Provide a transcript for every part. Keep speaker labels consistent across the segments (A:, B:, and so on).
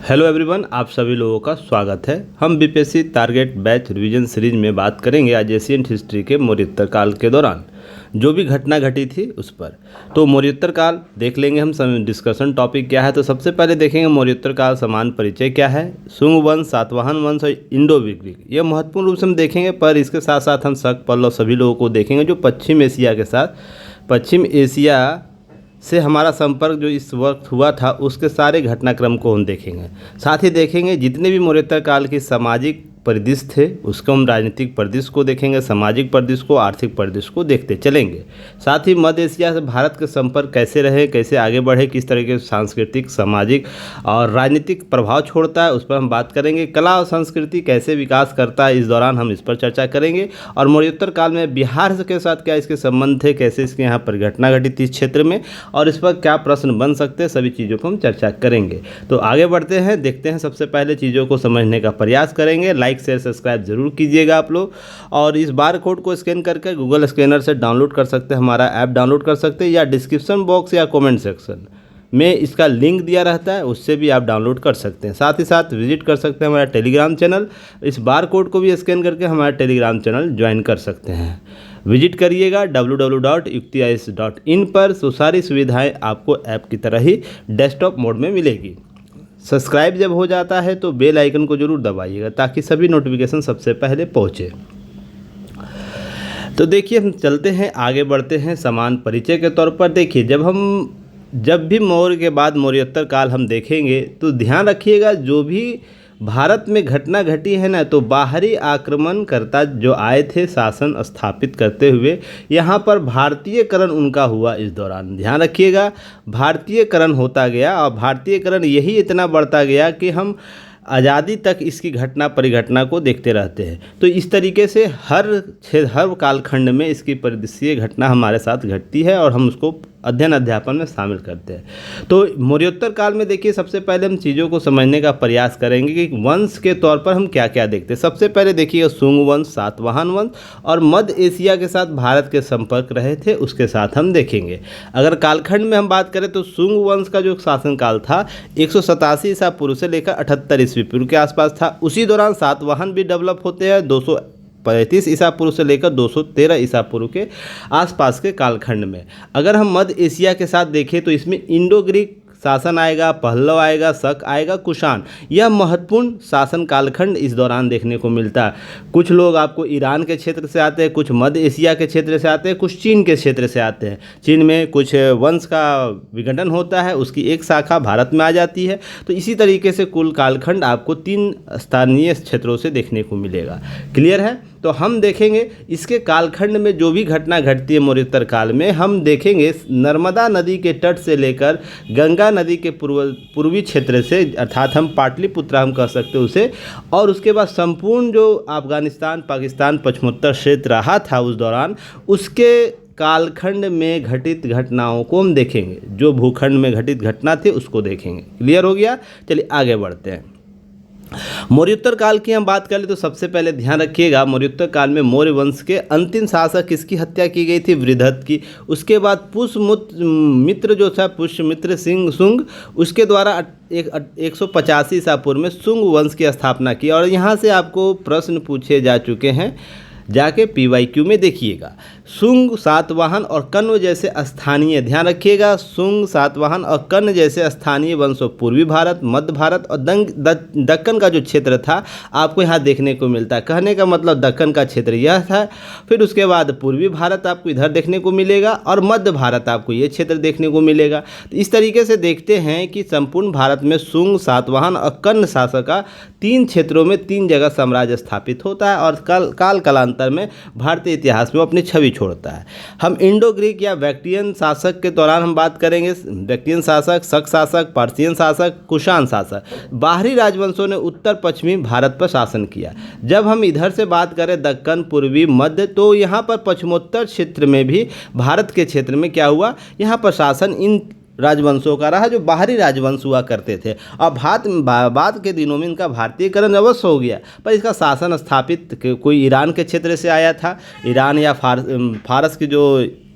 A: Hello everyone, आप सभी लोगों का स्वागत है। हम BPSC target batch revision series में बात करेंगे आज एशियन हिस्ट्री के मौर्योत्तर काल के दौरान जो भी घटना घटी थी उस पर। तो मौर्योत्तर काल देख लेंगे हम। डिस्कशन टॉपिक क्या है, तो सबसे पहले देखेंगे मौर्योत्तर काल समान परिचय क्या है, शुंग वंश, सातवाहन वंश और इंडो ग्रीक, ये महत्वपूर्ण रूप से हम देखेंगे। पर इसके साथ साथ हम शक पल्लव सभी लोगों को देखेंगे जो पश्चिम एशिया के साथ, पश्चिम एशिया से हमारा संपर्क जो इस वक्त हुआ था उसके सारे घटनाक्रम को हम देखेंगे। साथ ही देखेंगे जितने भी मौर्योत्तर काल के सामाजिक परिदृश्य थे उसको हम राजनीतिक परिदृश्य को देखेंगे, सामाजिक परिदृश्य को, आर्थिक परिदृश्य को देखते चलेंगे। साथ ही मध्य एशिया से भारत के संपर्क कैसे रहे, कैसे आगे बढ़े, किस तरह के सांस्कृतिक, सामाजिक और राजनीतिक प्रभाव छोड़ता है उस पर हम बात करेंगे। कला और संस्कृति कैसे विकास करता है, इस दौरान हम इस पर चर्चा करेंगे। और मौर्योत्तर काल में बिहार के साथ क्या इसके संबंध थे, कैसे इसके यहाँ पर घटना घटी थी इस क्षेत्र में, और इस पर क्या प्रश्न बन सकते हैं, सभी चीज़ों पर हम चर्चा करेंगे। तो आगे बढ़ते हैं, देखते हैं। सबसे पहले चीज़ों को समझने का प्रयास करेंगे। लाइक शेयर सब्सक्राइब जरूर कीजिएगा आप लोग, और इस बार कोड को स्कैन करके गूगल स्कैनर से डाउनलोड कर सकते हैं, हमारा ऐप डाउनलोड कर सकते हैं, या डिस्क्रिप्शन बॉक्स या कमेंट सेक्शन में इसका लिंक दिया रहता है, उससे भी आप डाउनलोड कर सकते हैं। साथ ही साथ विजिट कर सकते हैं हमारा टेलीग्राम चैनल, इस बार कोड को भी स्कैन करके हमारा टेलीग्राम चैनल ज्वाइन कर सकते हैं। विजिट करिएगा www.yuktis.in पर, तो सारी सुविधाएं आपको ऐप की तरह ही डेस्कटॉप मोड में मिलेगी। सब्सक्राइब जब हो जाता है तो बेल आइकन को जरूर दबाइएगा ताकि सभी नोटिफिकेशन सबसे पहले पहुँचे। तो देखिए, हम चलते हैं, आगे बढ़ते हैं। समान परिचय के तौर पर देखिए, जब भी मौर्य के बाद मौर्योत्तर काल हम देखेंगे तो ध्यान रखिएगा जो भी भारत में घटना घटी है ना, तो बाहरी आक्रमणकर्ता जो आए थे शासन स्थापित करते हुए, यहाँ पर भारतीयकरण उनका हुआ। इस दौरान ध्यान रखिएगा भारतीयकरण होता गया, और भारतीयकरण यही इतना बढ़ता गया कि हम आज़ादी तक इसकी घटना परिघटना को देखते रहते हैं। तो इस तरीके से हर कालखंड में इसकी परिदृश्य घटना हमारे साथ घटती है और हम उसको अध्ययन अध्यापन में शामिल करते हैं। तो मौर्योत्तर काल में देखिए, सबसे पहले हम चीज़ों को समझने का प्रयास करेंगे कि वंश के तौर पर हम क्या क्या देखते हैं। सबसे पहले देखिए शुंग वंश, सातवाहन वंश और मध्य एशिया के साथ भारत के संपर्क रहे थे, उसके साथ हम देखेंगे। अगर कालखंड में हम बात करें तो शुंग वंश का जो शासनकाल था 187 ईसा पूर्व से लेकर 78 ईस्वी पूर्व के आसपास था। उसी दौरान सातवाहन भी डेवलप होते हैं 235 ईसा पूर्व से लेकर 213 ईसा पूर्व के आसपास के कालखंड में। अगर हम मध्य एशिया के साथ देखें तो इसमें इंडो ग्रीक शासन आएगा, पहलव आएगा, शक आएगा, कुषाण, यह महत्वपूर्ण शासन कालखंड इस दौरान देखने को मिलता है। कुछ लोग आपको ईरान के क्षेत्र से आते हैं, कुछ मध्य एशिया के क्षेत्र से आते हैं, कुछ चीन के क्षेत्र से आते हैं। चीन में कुछ वंश का विघटन होता है, उसकी एक शाखा भारत में आ जाती है। तो इसी तरीके से कुल कालखंड आपको 3 स्थानीय क्षेत्रों से देखने को मिलेगा। क्लियर है? तो हम देखेंगे इसके कालखंड में जो भी घटना घटती है मौर्योत्तर काल में, हम देखेंगे नर्मदा नदी के तट से लेकर गंगा नदी के पूर्वी क्षेत्र से, अर्थात हम पाटलिपुत्र हम कह सकते हैं उसे, और उसके बाद संपूर्ण जो अफगानिस्तान, पाकिस्तान, पश्चिमोत्तर क्षेत्र रहा था उस दौरान, उसके कालखंड में घटित घटनाओं को हम देखेंगे। जो भूखंड में घटित घटना थी उसको देखेंगे। क्लियर हो गया? चलिए आगे बढ़ते हैं। मौर्योत्तर काल की हम बात करें तो सबसे पहले ध्यान रखिएगा मौर्योत्तर काल में मौर्य वंश के अंतिम शासक किसकी हत्या की गई थी? वृद्धत की। उसके बाद पुष्यमित्र जो था, पुष्यमित्र सिंह शुंग, उसके द्वारा 185 ईसा पूर्व में शुंग वंश की स्थापना की। और यहाँ से आपको प्रश्न पूछे जा चुके हैं, जाके PYQ में देखिएगा। शुंग, सातवाहन और कण्व जैसे स्थानीय, ध्यान रखिएगा, शुंग, सातवाहन और कण्व जैसे स्थानीय वंशों पूर्वी भारत, मध्य भारत और दक्कन का जो क्षेत्र था आपको यहाँ देखने को मिलता है। कहने का मतलब दक्कन का क्षेत्र यह था। फिर उसके बाद पूर्वी भारत आपको इधर देखने को मिलेगा और मध्य भारत आपको ये क्षेत्र देखने को मिलेगा। तो इस तरीके से देखते हैं कि संपूर्ण भारत में शुंग, सातवाहन और कण्व शासक का 3 क्षेत्रों में 3 जगह साम्राज्य स्थापित होता है और कालांतर में भारतीय इतिहास में अपनी छवि छोड़ता है। हम इंडो ग्रीक या बैक्ट्रियन शासक के दौरान हम बात करेंगे। बैक्ट्रियन शासक, शक शासक, पार्थियन शासक, कुषाण शासक, बाहरी राजवंशों ने उत्तर पश्चिमी भारत पर शासन किया। जब हम इधर से बात करें दक्कन, पूर्वी, मध्य, तो यहाँ पर पश्चिमोत्तर क्षेत्र में भी भारत के क्षेत्र में क्या हुआ, यहाँ पर शासन इन राजवंशों का रहा जो बाहरी राजवंश हुआ करते थे। और बाद के दिनों में इनका भारतीयकरण अवश्य हो गया, पर इसका शासन स्थापित कोई ईरान के क्षेत्र से आया था। ईरान या फारस की जो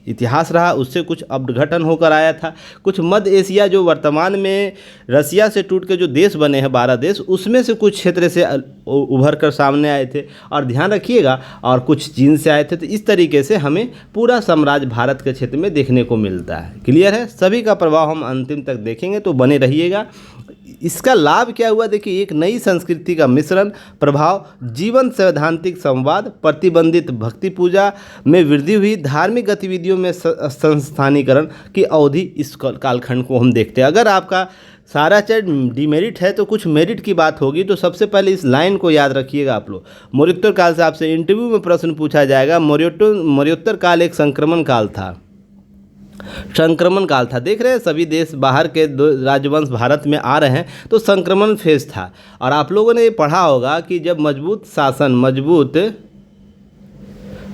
A: इतिहास रहा उससे कुछ अपघटन होकर आया था। कुछ मध्य एशिया जो वर्तमान में रसिया से टूट के जो देश बने हैं 12 देश, उसमें से कुछ क्षेत्र से उभर कर सामने आए थे। और ध्यान रखिएगा, और कुछ चीन से आए थे। तो इस तरीके से हमें पूरा साम्राज्य भारत के क्षेत्र में देखने को मिलता है। क्लियर है? सभी का प्रभाव हम अंतिम तक देखेंगे, तो बने रहिएगा। इसका लाभ क्या हुआ देखिए, एक नई संस्कृति का मिश्रण, प्रभाव, जीवन सैद्धांतिक संवाद, प्रतिबंधित भक्ति पूजा में वृद्धि हुई, धार्मिक गतिविधियों में संस्थानीकरण की अवधि इस कालखंड को हम देखते हैं। अगर आपका सारा चैट डिमेरिट है तो कुछ मेरिट की बात होगी। तो सबसे पहले इस लाइन को याद रखिएगा आप लोग। मौर्योत्तर काल से आपसे इंटरव्यू में प्रश्न पूछा जाएगा। मौर्योत्तर काल एक संक्रमण काल था। संक्रमण काल था, देख रहे हैं सभी देश बाहर के राजवंश भारत में आ रहे हैं, तो संक्रमण फेज था। और आप लोगों ने ये पढ़ा होगा कि जब मजबूत शासन,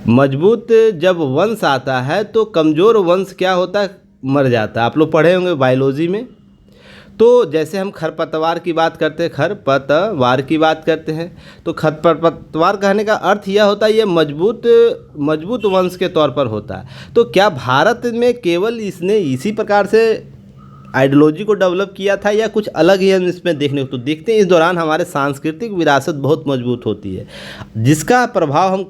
A: मजबूत जब वंश आता है तो कमज़ोर वंश क्या होता है, मर जाता है। आप लोग पढ़े होंगे बायोलॉजी में। तो जैसे हम खरपतवार की बात करते हैं, खरपतवार की बात करते हैं, तो खरपतवार कहने का अर्थ यह होता है ये मजबूत वंश के तौर पर होता है। तो क्या भारत में केवल इसने इसी प्रकार से आइडियोलॉजी को डेवलप किया था या कुछ अलग ही हम इसमें देखने को, तो देखते हैं इस दौरान हमारे सांस्कृतिक विरासत बहुत मजबूत होती है, जिसका प्रभाव हम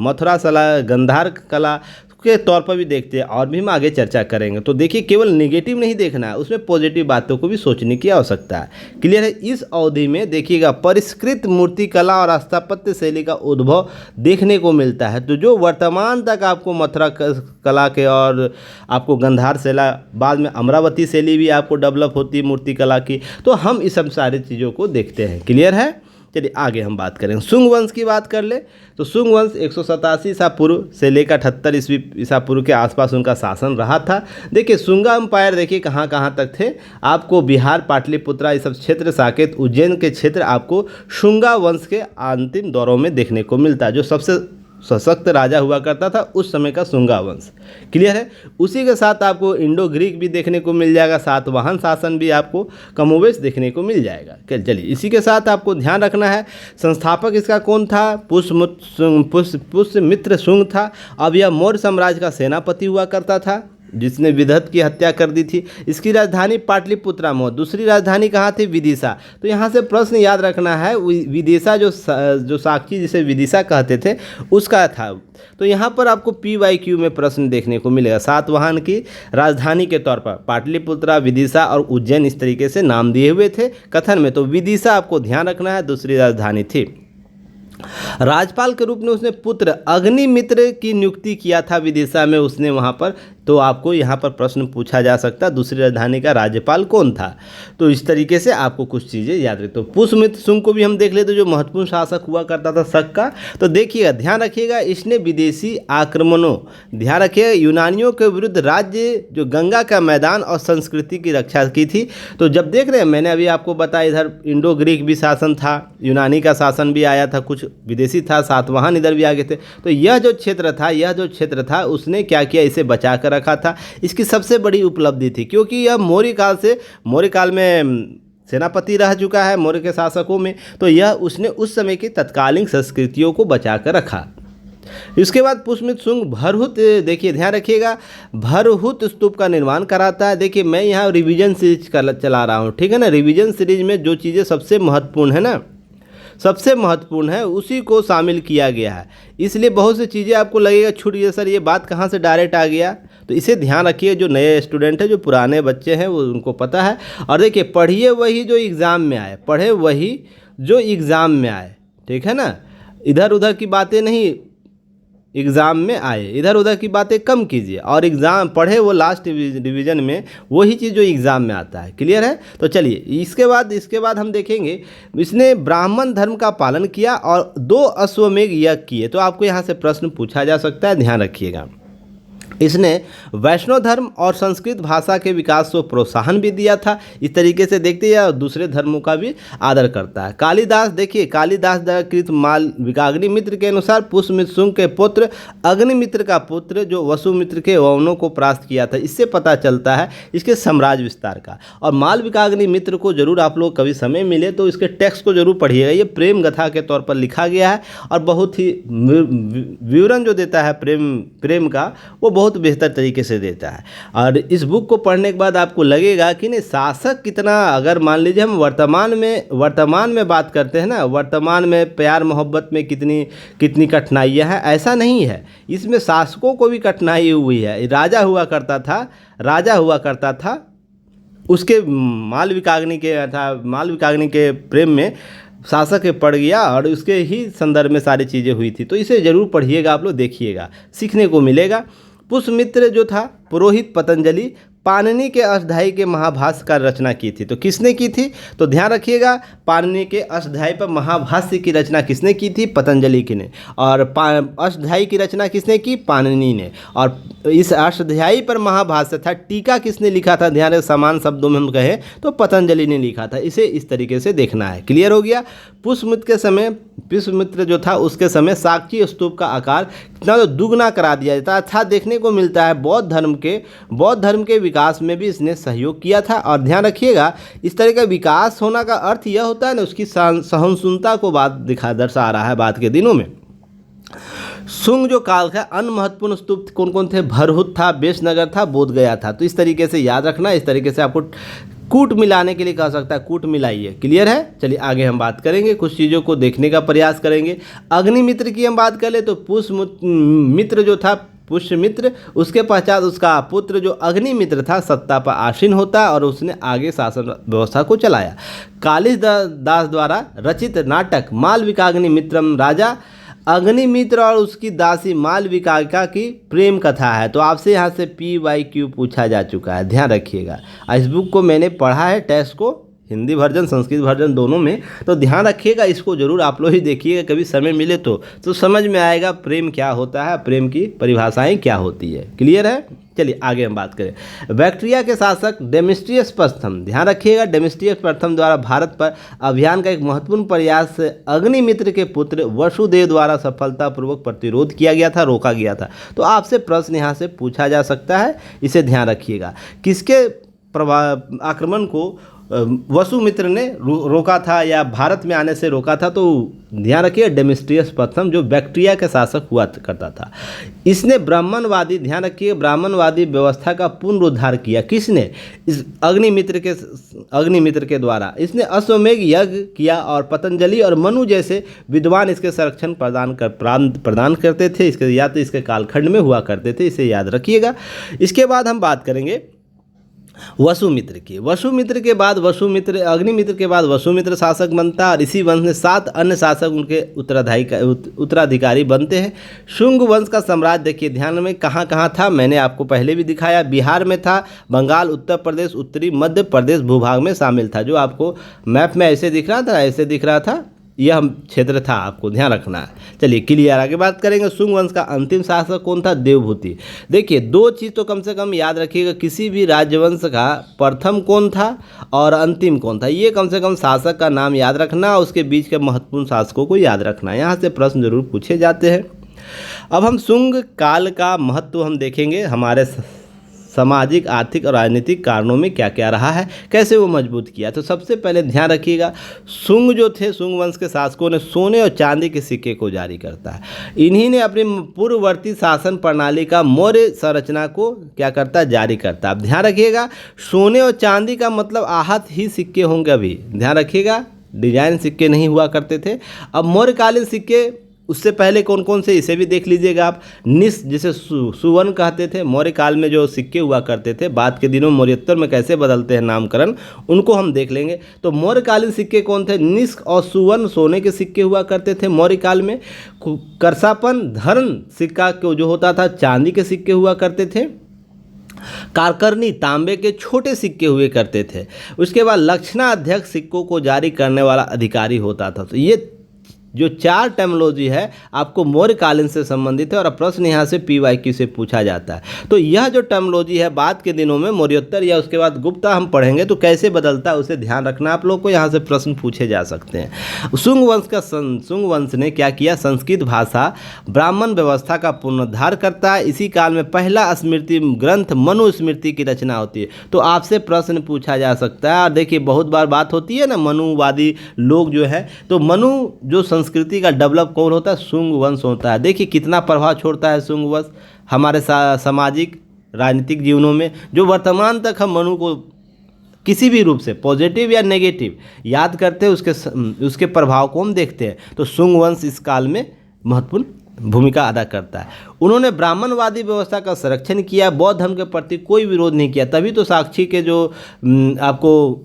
A: मथुरा कला, गांधार कला के तौर पर भी देखते हैं, और भी हम आगे चर्चा करेंगे। तो देखिए केवल नेगेटिव नहीं देखना है, उसमें पॉजिटिव बातों को भी सोचने की आवश्यकता है। क्लियर है? इस अवधि में देखिएगा परिष्कृत मूर्ति कला और स्थापत्य शैली का उद्भव देखने को मिलता है। तो जो वर्तमान तक आपको मथुरा कला के और आपको गांधार शैला, बाद में अमरावती शैली भी आपको डेवलप होती है मूर्ति कला की, तो हम इस सब सारी चीज़ों को देखते हैं। क्लियर है? चलिए आगे हम बात करें। शुंग वंश की बात कर ले तो शुंग वंश 187 ईसा पूर्व से लेकर 78 ईस्वी ईसा पूर्व के आसपास उनका शासन रहा था। देखिए शुंगा एम्पायर देखिए कहाँ कहाँ तक थे। आपको बिहार, पाटलिपुत्रा, ये सब क्षेत्र, साकेत, उज्जैन के क्षेत्र आपको शुंगा वंश के अंतिम दौरों में देखने को मिलता है। जो सबसे सशक्त राजा हुआ करता था उस समय का शुंगा वंश। क्लियर है? उसी के साथ आपको इंडो ग्रीक भी देखने को मिल जाएगा, सातवाहन शासन भी आपको कमोवेश देखने को मिल जाएगा। चलिए इसी के साथ आपको ध्यान रखना है संस्थापक इसका कौन था, पुष्यमित्र शुंग था। अब यह मौर्य साम्राज्य का सेनापति हुआ करता था जिसने विदत की हत्या कर दी थी। इसकी राजधानी पाटलिपुत्रा में, दूसरी राजधानी कहाँ थी, विदिशा। तो यहाँ से प्रश्न याद रखना है, विदिशा जो साक्षी जिसे विदिशा कहते थे उसका था। तो यहाँ पर आपको PYQ में प्रश्न देखने को मिलेगा। सातवाहन की राजधानी के तौर पर पाटलिपुत्रा, विदिशा और उज्जैन इस तरीके से नाम दिए हुए थे कथन में। तो विदिशा आपको ध्यान रखना है, दूसरी राजधानी थी। राज्यपाल के रूप में उसने पुत्र अग्निमित्र की नियुक्ति किया था विदिशा में उसने वहाँ पर। तो आपको यहाँ पर प्रश्न पूछा जा सकता है दूसरी राजधानी का राज्यपाल कौन था। तो इस तरीके से आपको कुछ चीज़ें याद रखते। तो पुष्यमित्र शुंग को भी हम देख लेते जो महत्वपूर्ण शासक हुआ करता था शक का। तो देखिएगा ध्यान रखिएगा, इसने विदेशी आक्रमणों, ध्यान रखिएगा, यूनानियों के विरुद्ध राज्य जो गंगा का मैदान और संस्कृति की रक्षा की थी। तो जब देख रहे हैं मैंने अभी आपको बताया इधर इंडो ग्रीक भी शासन था, यूनानी का शासन भी आया था, कुछ विदेशी था, सातवाहन इधर भी आ गए थे। तो यह जो क्षेत्र था उसने क्या किया, इसे बचा कर रखा था। इसकी सबसे बड़ी उपलब्धि थी क्योंकि यह मौर्य काल में सेनापति रह चुका है मौर्य के शासकों में। तो यह उसने उस समय की तत्कालीन संस्कृतियों को बचा कर रखा। इसके बाद पुष्यमित्र शुंग भरहुत, देखिए ध्यान रखिएगा, भरहुत स्तूप का निर्माण कराता है। देखिए मैं यहाँ रिवीजन सीरीज चला रहा हूँ, ठीक है ना। रिवीजन सीरीज में जो चीज़ें सबसे महत्वपूर्ण है ना, सबसे महत्वपूर्ण है उसी को शामिल किया गया है। इसलिए बहुत सी चीज़ें आपको लगेगा छूट गई सर, ये बात कहाँ से डायरेक्ट आ गया। तो इसे ध्यान रखिए, जो नए स्टूडेंट हैं, जो पुराने बच्चे हैं वो उनको पता है। और देखिए पढ़िए वही जो एग्ज़ाम में आए, पढ़े वही जो एग्ज़ाम में आए, ठीक है ना। इधर उधर की बातें नहीं एग्ज़ाम में आए, इधर उधर की बातें कम कीजिए और एग्ज़ाम पढ़े वो लास्ट डिवीज़न में वही चीज़ जो एग्ज़ाम में आता है। क्लियर है? तो चलिए इसके बाद हम देखेंगे इसने ब्राह्मण धर्म का पालन किया और 2 अश्वमेध यज्ञ किए। तो आपको यहाँ से प्रश्न पूछा जा सकता है, ध्यान रखिएगा। इसने वैष्णव धर्म और संस्कृत भाषा के विकास को प्रोत्साहन भी दिया था। इस तरीके से देखते हैं दूसरे धर्मों का भी आदर करता है। कालिदास, देखिए कालिदास कृत माल विकाग्निमित्र के अनुसार पुष्यमित्र शुंग के पुत्र अग्निमित्र का पुत्र जो वसुमित्र के ववनों को परास्त किया था। इससे पता चलता है इसके साम्राज्य विस्तार का। और माल विकाग्निमित्र को जरूर आप लोग कभी समय मिले तो इसके टेक्स्ट को जरूर पढ़िएगा। ये प्रेम गाथा के तौर पर लिखा गया है और बहुत ही विवरण जो देता है प्रेम का वो बहुत बेहतर तरीके से देता है। और इस बुक को पढ़ने के बाद आपको लगेगा कि नहीं, शासक कितना, अगर मान लीजिए हम वर्तमान में बात करते हैं ना, वर्तमान में प्यार मोहब्बत में कितनी कितनी कठिनाइयाँ हैं, ऐसा नहीं है, इसमें शासकों को भी कठिनाई हुई है। राजा हुआ करता था, उसके मालविकाग्नि के प्रेम में शासक के पड़ गया और उसके ही संदर्भ में सारी चीज़ें हुई थी। तो इसे ज़रूर पढ़िएगा, आप लोग देखिएगा, सीखने को मिलेगा। पुष्यमित्र जो था, पुरोहित पतंजलि, पाणिनि के अष्टाध्यायी के महाभाष्य का रचना की थी। तो किसने की थी? तो ध्यान रखिएगा, पाणिनि के अष्टाध्यायी पर महाभाष्य की रचना किसने की थी? पतंजलि की ने। और अष्टाध्यायी की रचना किसने की? पाणिनि ने। और इस अष्टाध्यायी पर महाभाष्य था, टीका किसने लिखा था? ध्यान, समान शब्दों में हम कहें तो पतंजलि ने लिखा था। इसे इस तरीके से देखना है। क्लियर हो गया? पुष्यमित्र जो था उसके समय साक्षी स्तूप का आकार कितना तो दुगना करा दिया जाता था। देखने को मिलता है बौद्ध धर्म के विकास में भी इसने सहयोग किया था। और ध्यान रखिएगा, इस तरह का विकास होना का अर्थ यह होता है ना, उसकी सहिष्णुता को दर्शा रहा है बाद के दिनों में। शुंग जो काल का अन्य महत्वपूर्ण स्तूप कौन कौन थे? भरहुत था, बेशनगर था, बोधगया था। तो इस तरीके से याद रखना, इस तरीके से आपको कूट मिलाने के लिए कह सकता है, कूट मिलाइए। क्लियर है? चलिए आगे हम बात करेंगे, कुछ चीज़ों को देखने का प्रयास करेंगे। अग्निमित्र की हम बात कर ले तो पुष्यमित्र जो था, पुष्यमित्र, उसके पश्चात उसका पुत्र जो अग्निमित्र था सत्ता पर आसीन होता और उसने आगे शासन व्यवस्था को चलाया। कालिदास द्वारा रचित नाटक मालविकाग्नि मित्रम राजा अग्निमित्र और उसकी दासी मालविका की प्रेम कथा है। तो आपसे यहाँ से PYQ पूछा जा चुका है, ध्यान रखिएगा। इस बुक को मैंने पढ़ा है, टेस्ट को, हिंदी वर्जन संस्कृत वर्जन दोनों में। तो ध्यान रखिएगा, इसको जरूर आप लोग ही देखिएगा, कभी समय मिले तो समझ में आएगा प्रेम क्या होता है, प्रेम की परिभाषाएं क्या होती है। क्लियर है? चलिए आगे हम बात करें। बैक्ट्रिया के शासक डेमेस्ट्रियस प्रथम, ध्यान रखिएगा, डेमेस्ट्रियस प्रथम द्वारा भारत पर अभियान का एक महत्वपूर्ण प्रयास अग्निमित्र के पुत्र वसुदेव द्वारा सफलतापूर्वक प्रतिरोध किया गया था, रोका गया था। तो आपसे प्रश्न यहाँ से पूछा जा सकता है, इसे ध्यान रखिएगा। किसके आक्रमण को वसुमित्र ने रोका था या भारत में आने से रोका था? तो ध्यान रखिए, डेमेस्ट्रियस प्रथम जो बैक्ट्रिया के शासक हुआ करता था, इसने ब्राह्मणवादी, ध्यान रखिए, ब्राह्मणवादी व्यवस्था का पुनरुद्धार किया। किसने? इस अग्निमित्र के द्वारा। इसने अश्वमेध यज्ञ किया और पतंजलि और मनु जैसे विद्वान इसके संरक्षण प्रदान करते थे। इसके या तो इसके कालखंड में हुआ करते थे, इसे याद रखिएगा। इसके बाद हम बात करेंगे वसुमित्र की। अग्निमित्र के बाद वसुमित्र शासक बनता और इसी वंश में 7 अन्य शासक उनके उत्तराधिकारी बनते हैं। शुंग वंश का साम्राज्य देखिए, ध्यान में कहाँ कहाँ था, मैंने आपको पहले भी दिखाया। बिहार में था, बंगाल, उत्तर प्रदेश, उत्तरी मध्य प्रदेश भूभाग में शामिल था। जो आपको मैप में ऐसे दिख रहा था, यह क्षेत्र था, आपको ध्यान रखना है। चलिए क्लियर, आगे बात करेंगे। शुंग वंश का अंतिम शासक कौन था? देवभूति। देखिए, 2 चीज़ तो कम से कम याद रखिएगा, किसी भी राजवंश का प्रथम कौन था और अंतिम कौन था, ये कम से कम शासक का नाम याद रखना, उसके बीच के महत्वपूर्ण शासकों को याद रखना। यहाँ से प्रश्न जरूर पूछे जाते हैं। अब हम शुंग काल का महत्व हम देखेंगे, हमारे सामाजिक, आर्थिक और राजनीतिक कारणों में क्या क्या रहा है, कैसे वो मजबूत किया। तो सबसे पहले ध्यान रखिएगा, शुंग जो थे, शुंग वंश के शासकों ने सोने और चांदी के सिक्के को जारी करता है। इन्हीं ने अपनी पूर्ववर्ती शासन प्रणाली का मौर्य संरचना को क्या करता है? जारी करता है। अब ध्यान रखिएगा, सोने और चांदी का मतलब आहत ही सिक्के होंगे। अभी ध्यान रखिएगा, डिजाइन सिक्के नहीं हुआ करते थे। अब मौर्यकालीन सिक्के, उससे पहले कौन कौन से, इसे भी देख लीजिएगा आप। निस, जिसे सुवर्ण कहते थे, मौर्य काल में जो सिक्के हुआ करते थे, बाद के दिनों मौर्योत्तर में कैसे बदलते हैं नामकरण, उनको हम देख लेंगे। तो मौर्यकालीन सिक्के कौन थे? निष्क और सुवर्ण, सोने के सिक्के हुआ करते थे मौर्य काल में। करसापन, धर्म सिक्का जो होता था, चांदी के सिक्के हुआ करते थे। कारकर्णी, तांबे के छोटे सिक्के हुए करते थे। उसके बाद लक्षणाध्यक्ष सिक्कों को जारी करने वाला अधिकारी होता था। तो ये जो 4 टर्मिनोलॉजी है आपको मौर्यकालीन से संबंधित है और प्रश्न यहाँ से PYQ से पूछा जाता है। तो यह जो टर्मिनोलॉजी है बाद के दिनों में मौर्योत्तर या उसके बाद गुप्ता हम पढ़ेंगे तो कैसे बदलता है, उसे ध्यान रखना आप लोग को, यहाँ से प्रश्न पूछे जा सकते हैं। शुंग वंश ने क्या किया? संस्कृत भाषा ब्राह्मण व्यवस्था का पुनरुद्धार करता है। इसी काल में पहला स्मृति ग्रंथ मनुस्मृति की रचना होती है। तो आपसे प्रश्न पूछा जा सकता है। और देखिए, बहुत बार बात होती है ना, मनुवादी लोग जो है, तो मनु जो संस्कृति का डेवलप कौन होता है? शुंग वंश होता है। देखिए कितना प्रभाव छोड़ता है शुंग वंश हमारे सामाजिक राजनीतिक जीवनों में, जो वर्तमान तक हम मनु को किसी भी रूप से पॉजिटिव या नेगेटिव याद करते हैं, उसके प्रभाव को हम देखते हैं। तो शुंग वंश इस काल में महत्वपूर्ण भूमिका अदा करता है। उन्होंने ब्राह्मणवादी व्यवस्था का संरक्षण किया, बौद्ध धर्म के प्रति कोई विरोध नहीं किया, तभी तो साक्षी के जो आपको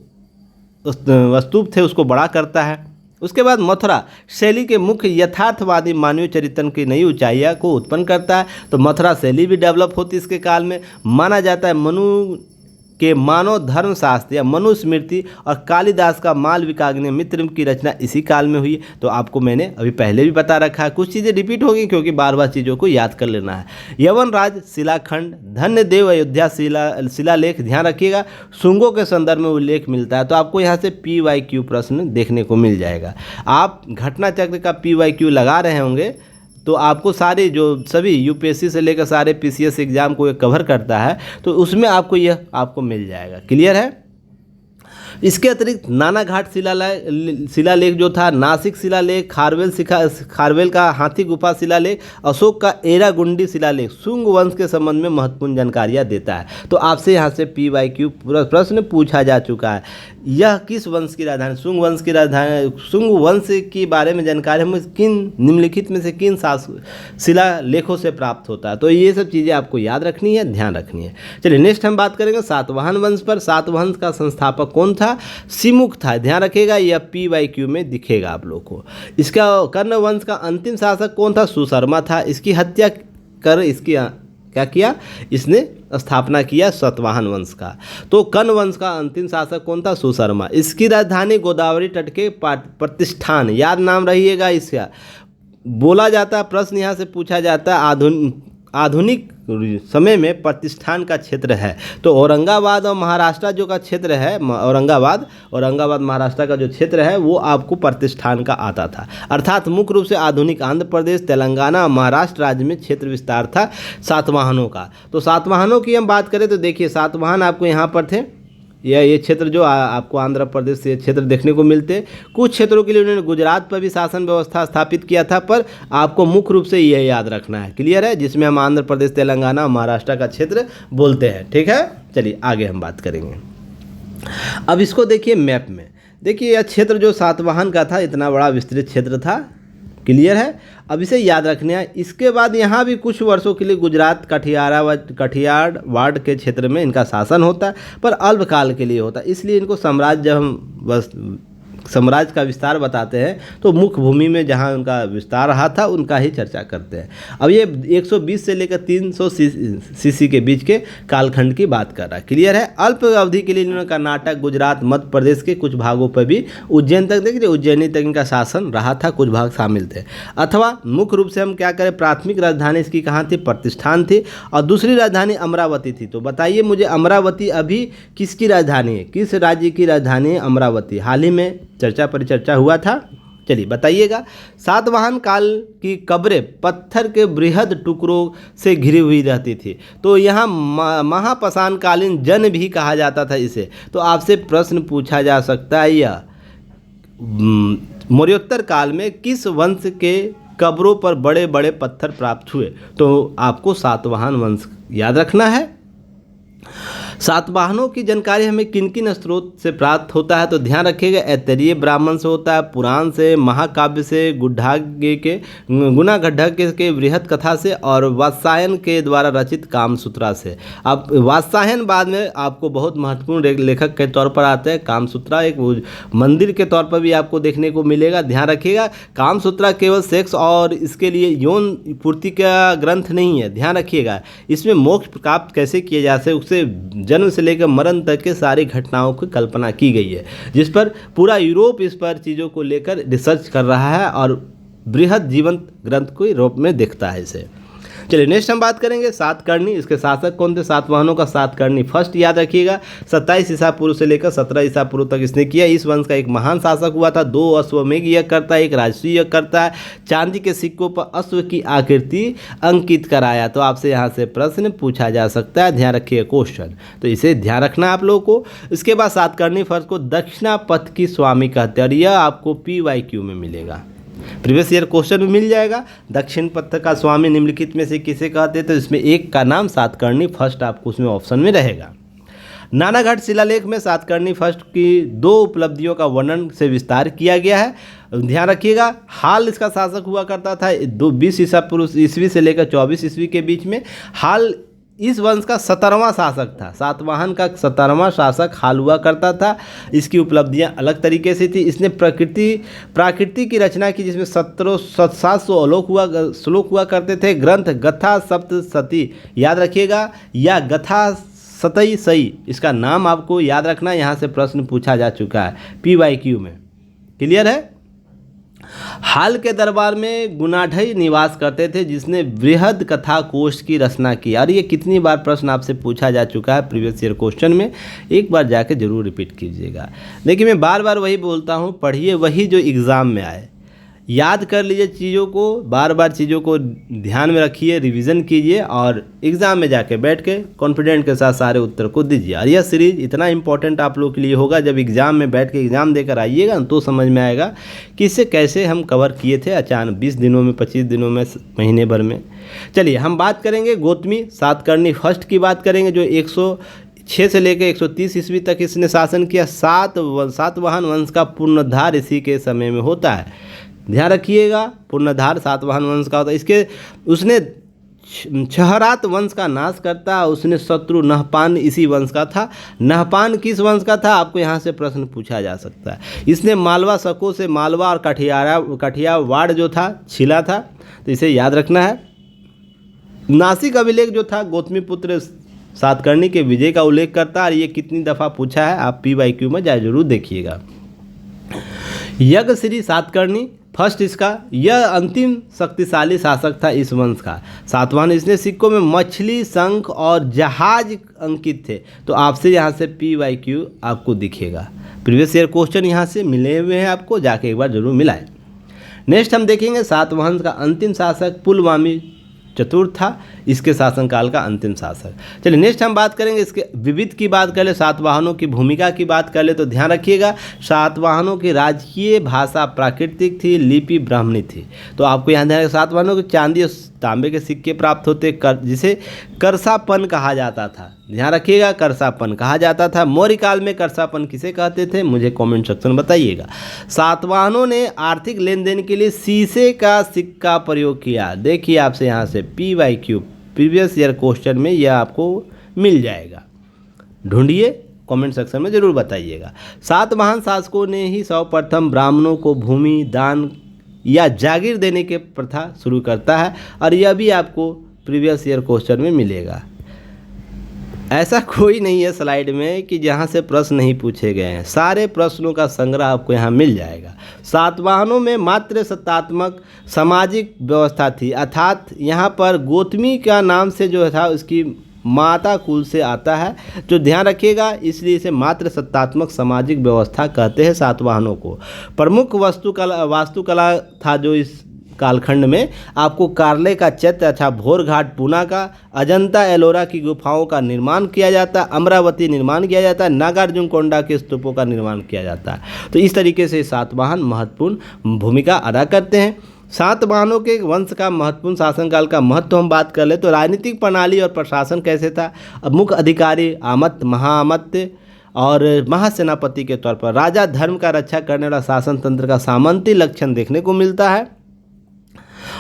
A: स्तूप थे उसको बड़ा करता है। उसके बाद मथुरा शैली के मुख्य यथार्थवादी मानवीय चरित्र की नई ऊंचाइयां को उत्पन्न करता है। तो मथुरा शैली भी डेवलप होती इसके काल में। माना जाता है मनु के मानव धर्म शास्त्र या मनुस्मृति और कालिदास का मालविकाग्नि मित्र की रचना इसी काल में हुई। तो आपको मैंने अभी पहले भी बता रखा है, कुछ चीज़ें रिपीट होगी क्योंकि बार बार चीज़ों को याद कर लेना है। यवन राज शिलाखंड, धन्य देव अयोध्या शिलालेख, ध्यान रखिएगा शुंगों के संदर्भ में उल्लेख मिलता है। तो आपको यहाँ से PYQ प्रश्न देखने को मिल जाएगा। आप घटना चक्र का PYQ लगा रहे होंगे तो आपको सारे जो सभी UPSC से लेकर सारे PCS एग्जाम को ये कवर करता है, तो उसमें आपको यह आपको मिल जाएगा। क्लियर है? इसके अतिरिक्त नाना घाट शिलालेख जो था, नासिक शिलालेख, खारवेल का हाथी गुफा शिलालेख, अशोक का एरागुंडी शिलालेख शुंग वंश के संबंध में महत्वपूर्ण जानकारियाँ देता है। तो आपसे यहाँ से PYQ प्रश्न पूछा जा चुका है। यह किस वंश की राजधानी? शुंग वंश की राजधानी। शुंग वंश के बारे में जानकारी हमें किन निम्नलिखित में से किन शिलालेखों से प्राप्त होता है? तो ये सब चीज़ें आपको याद रखनी है, ध्यान रखनी है। चलिए नेक्स्ट हम बात करेंगे सातवाहन वंश पर। सातवाहन का संस्थापक कौन था? सिमुक था। ध्यान रखिएगा, यह PYQ में दिखेगा आप लोग को। इसका कर्ण वंश का अंतिम शासक कौन था? सुशर्मा था। इसकी हत्या कर इसकी क्या किया? इसने स्थापना किया सातवाहन वंश का। तो कर्ण वंश का अंतिम शासक कौन था? सुशर्मा। इसकी राजधानी गोदावरी तट के प्रतिष्ठान, याद नाम रहिएगा इसका। बोला जाता है, प्रश्न यहाँ से पूछा जाता है आधुनिक समय में प्रतिष्ठान का क्षेत्र है। तो औरंगाबाद और महाराष्ट्र जो का क्षेत्र है, औरंगाबाद महाराष्ट्र का जो क्षेत्र है वो आपको प्रतिष्ठान का आता था। अर्थात मुख्य रूप से आधुनिक आंध्र प्रदेश, तेलंगाना और महाराष्ट्र राज्य में क्षेत्र विस्तार था सातवाहनों का। तो सातवाहनों की हम बात करें तो देखिए सातवाहन आपको यहाँ पर थे। ये क्षेत्र जो आपको आंध्र प्रदेश से क्षेत्र देखने को मिलते हैं। कुछ क्षेत्रों के लिए उन्होंने गुजरात पर भी शासन व्यवस्था स्थापित किया था, पर आपको मुख्य रूप से ये याद रखना है। क्लियर है? जिसमें हम आंध्र प्रदेश, तेलंगाना और महाराष्ट्र का क्षेत्र बोलते हैं। ठीक है, चलिए आगे हम बात करेंगे। अब इसको देखिए मैप में। देखिए यह क्षेत्र जो सातवाहन का था, इतना बड़ा विस्तृत क्षेत्र था। क्लियर है? अब इसे याद रखना है। इसके बाद यहाँ भी कुछ वर्षों के लिए गुजरात कठियावाड़ के क्षेत्र में इनका शासन होता है, पर अल्पकाल के लिए होता है। इसलिए इनको साम्राज्य, जब हम बस साम्राज्य का विस्तार बताते हैं तो मुख्य भूमि में जहाँ उनका विस्तार रहा था उनका ही चर्चा करते हैं। अब ये 120 से लेकर 300 CC के बीच के कालखंड की बात कर रहा है। क्लियर है? अल्प अवधि के लिए इन्होंने कर्नाटक, गुजरात, मध्य प्रदेश के कुछ भागों पर भी, उज्जैन तक, देखिए उज्जैनी तक इनका शासन रहा था, कुछ भाग शामिल थे। अथवा मुख्य रूप से हम क्या करें, प्राथमिक राजधानी इसकी कहाँ थी? प्रतिष्ठान थी। और दूसरी राजधानी अमरावती थी। तो बताइए मुझे, अमरावती अभी किसकी राजधानी है? किस राज्य की राजधानी है अमरावती? हाल ही में चर्चा परिचर्चा हुआ था। चलिए बताइएगा। सातवाहन काल की कब्रें पत्थर के बृहद टुकड़ों से घिरी हुई रहती थी। तो यहाँ महापाषाणकालीन जन भी कहा जाता था इसे। तो आपसे प्रश्न पूछा जा सकता है, यह मौर्योत्तर काल में किस वंश के कब्रों पर बड़े बड़े पत्थर प्राप्त हुए? तो आपको सातवाहन वंश याद रखना है। सातवाहनों की जानकारी हमें किन किन स्रोत से प्राप्त होता है? तो ध्यान रखिएगा, ऐतरेय ब्राह्मण से होता है, पुराण से, महाकाव्य से, गुणागढ़ के बृहत कथा से, और वात्सायन के द्वारा रचित कामसूत्रा से। अब वात्सायन बाद में आपको बहुत महत्वपूर्ण लेखक के तौर पर आते हैं। कामसूत्रा एक मंदिर के तौर पर भी आपको देखने को मिलेगा। ध्यान रखिएगा, कामसूत्रा केवल सेक्स और इसके लिए यौन पूर्ति का ग्रंथ नहीं है। ध्यान रखिएगा, इसमें मोक्ष प्राप्त कैसे किया जा सके, उससे जन्म से लेकर मरण तक के सारी घटनाओं की कल्पना की गई है, जिस पर पूरा यूरोप इस पर चीज़ों को लेकर रिसर्च कर रहा है और बृहद जीवंत ग्रंथ के रूप में देखता है इसे। चलिए नेक्स्ट हम बात करेंगे सातकर्णी। इसके शासक कौन थे? सातवाहनों का सातकर्णी फर्स्ट याद रखिएगा, 27 ईसा पूर्व से लेकर 17 ईसा पूर्व तक इसने किया। इस वंश का एक महान शासक हुआ था। 2 अश्वमेघ यज्ञ करता है, एक राजसूय यज्ञ करता है, चांदी के सिक्कों पर अश्व की आकृति अंकित कराया। तो आपसे यहाँ से प्रश्न पूछा जा सकता है, ध्यान रखिए क्वेश्चन, तो इसे ध्यान रखना है आप लोगों को। इसके बाद सातकर्णी फर्स्ट को दक्षिणा पथ की स्वामी कहते हैं और यह आपको PYQ में मिलेगा। प्रीवियस ईयर क्वेश्चन में मिल जाएगा। दक्षिण पथ का स्वामी निम्नलिखित में से किसे कहते थे, तो इसमें एक का नाम सातकर्णी फर्स्ट आपको उसमें ऑप्शन में रहेगा। नानाघाट शिलालेख में सातकर्णी फर्स्ट की 2 उपलब्धियों का वर्णन से विस्तार किया गया है। ध्यान रखिएगा, हाल इसका शासक हुआ करता था 20 ईसा पूर्व ईस्वी से लेकर 24 ईस्वी के बीच में। हाल इस वंश का 17वां शासक था, सातवाहन का 17वां शासक हाल हुआ करता था। इसकी उपलब्धियां अलग तरीके से थी। इसने प्राकृति की रचना की, जिसमें 700 श्लोक हुआ करते थे। ग्रंथ गथा सप्तशती याद रखिएगा, या गथा सतई सई इसका नाम आपको याद रखना। यहाँ से प्रश्न पूछा जा चुका है PYQ में। क्लियर है। हाल के दरबार में गुनाढई निवास करते थे, जिसने बृहद कथा कोश की रचना की। और ये कितनी बार प्रश्न आपसे पूछा जा चुका है प्रीवियस ईयर क्वेश्चन में, एक बार जाके जरूर रिपीट कीजिएगा। देखिए मैं बार बार वही बोलता हूँ, पढ़िए वही जो एग्ज़ाम में आए, याद कर लीजिए चीज़ों को, बार बार चीज़ों को ध्यान में रखिए, रिवीजन कीजिए और एग्ज़ाम में जाके बैठ के कॉन्फिडेंट के साथ सारे उत्तर को दीजिए। और यह सीरीज़ इतना इंपॉर्टेंट आप लोग के लिए होगा, जब एग्ज़ाम में बैठ के एग्ज़ाम देकर आइएगा तो समझ में आएगा कि इसे कैसे हम कवर किए थे अचानक 20 दिनों में, 25 दिनों में, महीने भर में। चलिए हम बात करेंगे गौतमी सातकर्णी फर्स्ट की बात करेंगे, जो 106 से लेकर 130 ईस्वी तक इसने शासन किया। सातवाहन वंश का पुनरुद्धार इसी के समय में होता है। ध्यान रखिएगा, पुनरुद्धार सातवाहन वंश का होता है। उसने छहरात वंश का नाश करता। उसने शत्रु नहपान इसी वंश का था। नहपान किस वंश का था, आपको यहाँ से प्रश्न पूछा जा सकता है। इसने मालवा शकों से मालवा और कठियावाड़ जो था छिला था, तो इसे याद रखना है। नासिक अभिलेख जो था गौतमी पुत्र सातकर्णी के विजय का उल्लेख करता है। और ये कितनी दफ़ा पूछा है आप PYQ में जरूर देखिएगा। यज्ञ श्री सातकर्णी फर्स्ट इसका, यह अंतिम शक्तिशाली शासक था इस वंश का। सातवाहन इसने सिक्कों में मछली, शंख और जहाज अंकित थे। तो आपसे यहाँ से PYQ आपको दिखेगा। प्रीवियस ईयर क्वेश्चन यहाँ से मिले हुए हैं, आपको जाके एक बार जरूर मिलाएं। नेक्स्ट हम देखेंगे सातवाहन का अंतिम शासक पुलमावी चतुर्थ था, इसके शासनकाल का अंतिम शासक। चलिए नेक्स्ट हम बात करेंगे इसके विविध की बात कर ले, सातवाहनों की भूमिका की बात कर ले। तो ध्यान रखिएगा, सातवाहनों की राजकीय भाषा प्राकृतिक थी, लिपि ब्राह्मणी थी। तो आपको यहाँ ध्यान, सातवाहनों को चांदी और तांबे के सिक्के प्राप्त होते, जिसे करसापन कहा जाता था। ध्यान रखिएगा, करसापन कहा जाता था। मौर्य काल में करसापन किसे कहते थे, मुझे कमेंट सेक्शन बताइएगा। सातवाहनों ने आर्थिक लेन देन के लिए शीशे का सिक्का प्रयोग किया। देखिए आपसे यहाँ से PYQ प्रीवियस ईयर क्वेश्चन में यह आपको मिल जाएगा, ढूंढिए, कमेंट सेक्शन में ज़रूर बताइएगा। सातवाहन शासकों ने ही सर्वप्रथम ब्राह्मणों को भूमि दान या जागीर देने के प्रथा शुरू करता है। और यह भी आपको प्रीवियस ईयर क्वेश्चन में मिलेगा। ऐसा कोई नहीं है स्लाइड में कि जहाँ से प्रश्न नहीं पूछे गए हैं, सारे प्रश्नों का संग्रह आपको यहाँ मिल जाएगा। सातवाहनों में मात्र सत्तात्मक सामाजिक व्यवस्था थी, अर्थात यहाँ पर गौतमी का नाम से जो था उसकी माता कुल से आता है, जो ध्यान रखिएगा, इसलिए इसे मात्र सत्तात्मक सामाजिक व्यवस्था कहते हैं सातवाहनों को। प्रमुख वास्तुकला था जो इस कालखंड में आपको कार्ले का चैत्य तथा भोर घाट पूना का, अजंता एलोरा की गुफाओं का निर्माण किया जाता, अमरावती निर्माण किया जाता, नागार्जुन कोंडा के स्तूपों का निर्माण किया जाता है। तो इस तरीके से सातवाहन महत्वपूर्ण भूमिका अदा करते हैं। सातवाहनों के वंश का महत्वपूर्ण शासनकाल का महत्व हम बात कर ले तो राजनीतिक प्रणाली और प्रशासन कैसे था। अब मुख्य अधिकारी आमत्य, महामत्य और महासेनापति के तौर पर राजा धर्म का रक्षा करने वाला शासन तंत्र का सामंती लक्षण देखने को मिलता है।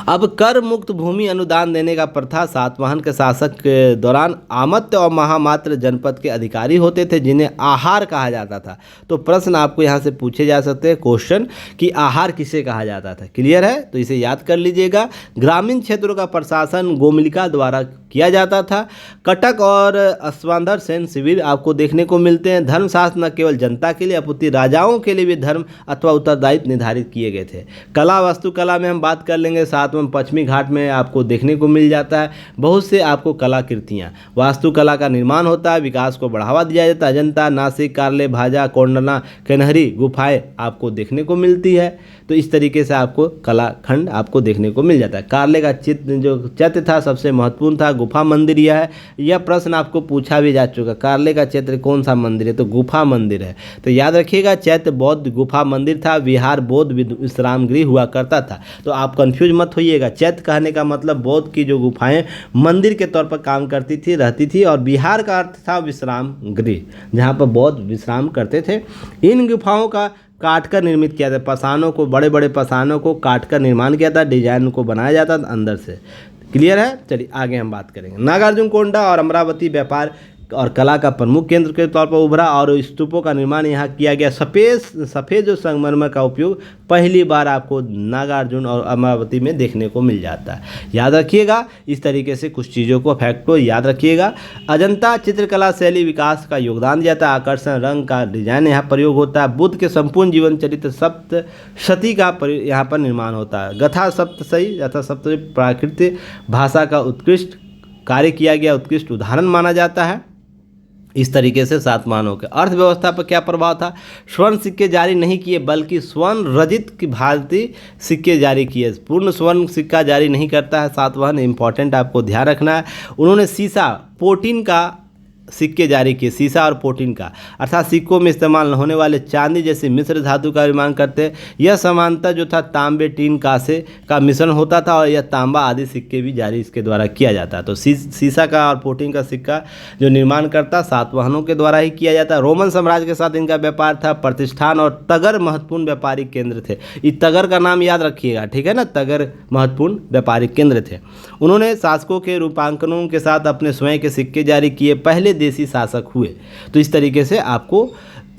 A: अब कर मुक्त भूमि अनुदान देने का प्रथा सातवाहन के शासक के दौरान आमत्य और महामात्र जनपद के अधिकारी होते थे, जिन्हें आहार कहा जाता था। तो प्रश्न आपको यहाँ से पूछे जा सकते हैं क्वेश्चन कि आहार किसे कहा जाता था। क्लियर है, तो इसे याद कर लीजिएगा। ग्रामीण क्षेत्रों का प्रशासन गोमिलिका द्वारा किया जाता था। कटक और अश्वांधर सैन्य शिविर आपको देखने को मिलते हैं। धर्मशास्त्र न केवल जनता के लिए अपितु राजाओं के लिए भी धर्म अथवा उत्तरदायित्व निर्धारित किए गए थे। कला वास्तुकला में हम बात कर लेंगे, साथ में पश्चिमी घाट में आपको देखने को मिल जाता है बहुत से आपको कलाकृतियाँ, वास्तुकला का निर्माण होता है, विकास को बढ़ावा दिया जाता है। अजंता, नासिक, कार्ले, भाजा, कोंडना, कन्हरी गुफाएं आपको देखने को मिलती है। तो इस तरीके से आपको कलाखंड आपको देखने को मिल जाता है। कार्ले का चित्र जो चैत्य था सबसे महत्वपूर्ण था। गुफा मंदिर यह है। यह प्रश्न आपको पूछा भी जा चुका, कार्ले का चैत्य कौन सा मंदिर है, तो गुफा मंदिर है। तो याद रखिएगा चैत्य बौद्ध गुफा मंदिर था, विहार बौद्ध विश्राम गृह हुआ करता था। तो आप कंफ्यूज मत होइएगा, चैत्य कहने का मतलब बौद्ध की जो गुफाएं मंदिर के तौर पर काम करती थी, रहती थी, और विहार का अर्थ था विश्राम गृह, जहाँ पर बौद्ध विश्राम करते थे। इन गुफाओं का काट कर निर्मित किया था, पाषाणों को, बड़े बड़े पाषाणों को काट कर निर्माण किया था, डिजाइन को बनाया जाता था अंदर से। क्लियर है। चलिए आगे हम बात करेंगे। नागार्जुन कोंडा और अमरावती व्यापार और कला का प्रमुख केंद्र के तौर पर उभरा और स्तूपों का निर्माण यहाँ किया गया। सफ़ेद जो संगमरमर का उपयोग पहली बार आपको नागार्जुन और अमरावती में देखने को मिल जाता है। याद रखिएगा, इस तरीके से कुछ चीज़ों को, फैक्ट को याद रखिएगा। अजंता चित्रकला शैली विकास का योगदान दिया था। आकर्षण रंग का डिजाइन यहाँ प्रयोग होता है। बुद्ध के संपूर्ण जीवन चरित्र सप्तशती का यहाँ पर निर्माण होता है। गथा सप्तशती अथवा सप्तशती प्राकृतिक भाषा का उत्कृष्ट कार्य किया गया, उत्कृष्ट उदाहरण माना जाता है। इस तरीके से सातवाहनों के अर्थव्यवस्था पर क्या प्रभाव था। स्वर्ण सिक्के जारी नहीं किए, बल्कि स्वर्ण रजित की भारतीय सिक्के जारी किए। पूर्ण स्वर्ण सिक्का जारी नहीं करता है सातवाहन, इंपॉर्टेंट आपको ध्यान रखना है। उन्होंने सीसा पोटीन का सिक्के जारी किए, सीसा और पोटीन का, अर्थात सिक्कों में इस्तेमाल होने वाले चांदी जैसे मिश्र धातु का निर्माण करते हैं। यह समानता जो था तांबे टीन कांसे का मिश्रण होता था, और यह तांबा आदि सिक्के भी जारी इसके द्वारा किया जाता है। तो सीसा का और पोटीन का सिक्का जो निर्माण करता सातवाहनों के द्वारा ही किया जाता है। रोमन साम्राज्य के साथ इनका व्यापार था। प्रतिष्ठान और तगर महत्वपूर्ण व्यापारिक केंद्र थे। इस तगर का नाम याद रखिएगा, ठीक है ना, तगर महत्वपूर्ण व्यापारिक केंद्र थे। उन्होंने शासकों के रूपांकनों के साथ अपने स्वयं के सिक्के जारी किए, पहले देसी शासक हुए। तो इस तरीके से आपको,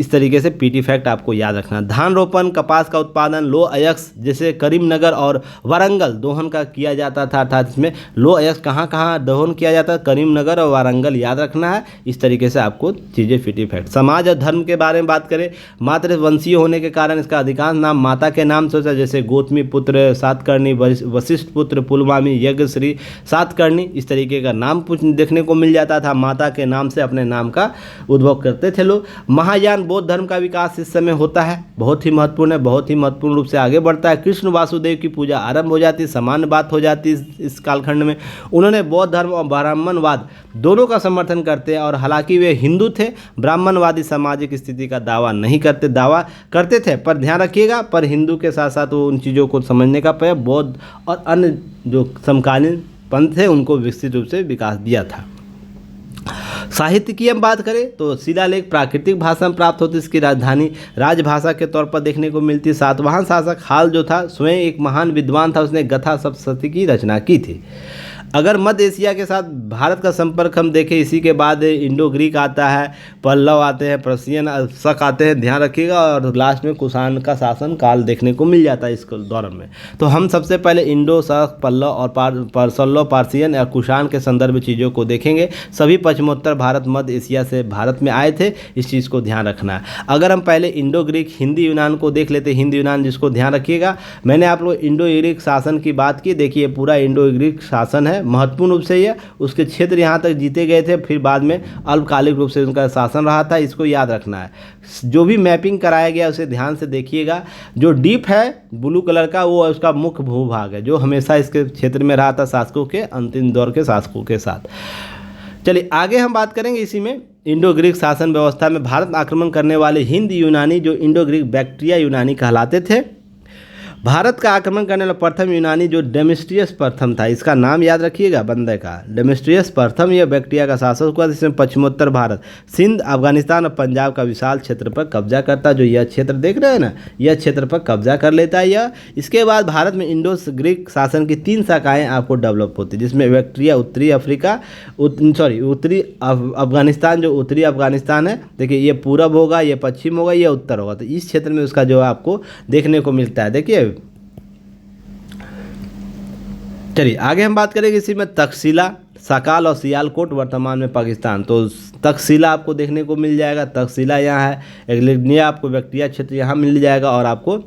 A: इस तरीके से पीटी फैक्ट आपको याद रखना। धान रोपण, कपास का उत्पादन, लो अयस्क जैसे करीमनगर और वारंगल दोहन का किया जाता था। अर्थात इसमें लो अयस्क कहाँ कहाँ दोहन किया जाता है, करीमनगर और वारंगल याद रखना है। इस तरीके से आपको चीज़ें पीटी फैक्ट। समाज और धर्म के बारे में बात करें, मातृ वंशीय होने के कारण इसका अधिकांश नाम माता के नाम से होता है, जैसे गौतमी पुत्र सातकर्णी, वशिष्ठ पुत्र पुलमामी, यज्ञश्री सातकर्णी, इस तरीके का नाम देखने को मिल जाता था। माता के नाम से अपने नाम का उद्भव करते थे लोग। महायान बौद्ध धर्म का विकास इस समय होता है, बहुत ही महत्वपूर्ण है, बहुत ही महत्वपूर्ण रूप से आगे बढ़ता है। कृष्ण वासुदेव की पूजा आरंभ हो जाती है, सामान्य बात हो जाती है इस कालखंड में। उन्होंने बौद्ध धर्म और ब्राह्मणवाद दोनों का समर्थन करते हैं, और हालांकि वे हिंदू थे, ब्राह्मणवादी सामाजिक स्थिति का दावा नहीं करते, दावा करते थे, पर ध्यान रखिएगा, पर हिंदू के साथ साथ वो उन चीज़ों को समझने का प्रयास बौद्ध और अन्य जो समकालीन पंथ थे उनको विकसित रूप से विकास दिया था। साहित्य की हम बात करें तो शिलालेख प्राकृतिक भाषा में प्राप्त होती, इसकी राजधानी राजभाषा के तौर पर देखने को मिलती है। सातवाहन शासक हाल जो था स्वयं एक महान विद्वान था, उसने गथा सप्तशती की रचना की थी। अगर मध्य एशिया के साथ भारत का संपर्क हम देखें, इसी के बाद इंडो ग्रीक आता है, पल्लव आते हैं, पर्शियन शक आते हैं, ध्यान रखिएगा, और लास्ट में कुषाण का शासन काल देखने को मिल जाता है इस दौरान में। तो हम सबसे पहले इंडो शक, पल्लव और पल्लव, पार्सियन या कुषाण के संदर्भ चीज़ों को देखेंगे। सभी पश्चिमोत्तर भारत मध्य एशिया से भारत में आए थे, इस चीज़ को ध्यान रखना है। अगर हम पहले इंडो ग्रीक हिंदी यूनान को देख लेते, हिंदी यूनान जिसको ध्यान रखिएगा, मैंने आप लोग इंडो ग्रीक शासन की बात की, देखिए पूरा इंडो ग्रीक शासन है, महत्वपूर्ण रूप से ये उसके क्षेत्र यहाँ तक जीते गए थे, फिर बाद में अल्पकालिक रूप से उनका शासन रहा था, इसको याद रखना है। जो भी मैपिंग कराया गया उसे ध्यान से देखिएगा। जो डीप है ब्लू कलर का वो उसका मुख्य भूभाग है, जो हमेशा इसके क्षेत्र में रहा था शासकों के, अंतिम दौर के शासकों के साथ। चलिए आगे हम बात करेंगे इसी में। इंडो ग्रीक शासन व्यवस्था में भारत आक्रमण करने वाले हिंद यूनानी जो इंडो ग्रीक बैक्ट्रिया यूनानी कहलाते थे। भारत का आक्रमण करने वाला प्रथम यूनानी जो डेमेस्ट्रियस प्रथम था, इसका नाम याद रखिएगा बंदे का, डेमेस्ट्रियस प्रथम, यह बैक्ट्रिया का शासक हुआ, जिसमें पश्चिमोत्तर भारत, सिंध, अफगानिस्तान और पंजाब का विशाल क्षेत्र पर कब्जा करता। जो यह क्षेत्र देख रहे हैं ना, यह क्षेत्र पर कब्जा कर लेता है यह। इसके बाद भारत में इंडो ग्रीक शासन की 3 शाखाएं आपको डेवलप होती, जिसमें बैक्ट्रिया उत्तरी अफ्रीका, उत्तरी अफगानिस्तान, जो उत्तरी अफगानिस्तान है, देखिए ये पूरब होगा, ये पश्चिम होगा, ये उत्तर होगा। तो इस क्षेत्र में उसका जो आपको देखने को मिलता है। देखिए चलिए आगे हम बात करेंगे इसी में तक्षशिला, सकाल और सियालकोट वर्तमान में पाकिस्तान। तो तक्षशिला आपको देखने को मिल जाएगा, तक्षशिला यहाँ है, एग्लिनिया आपको बैक्ट्रिया क्षेत्र यहाँ मिल जाएगा, और आपको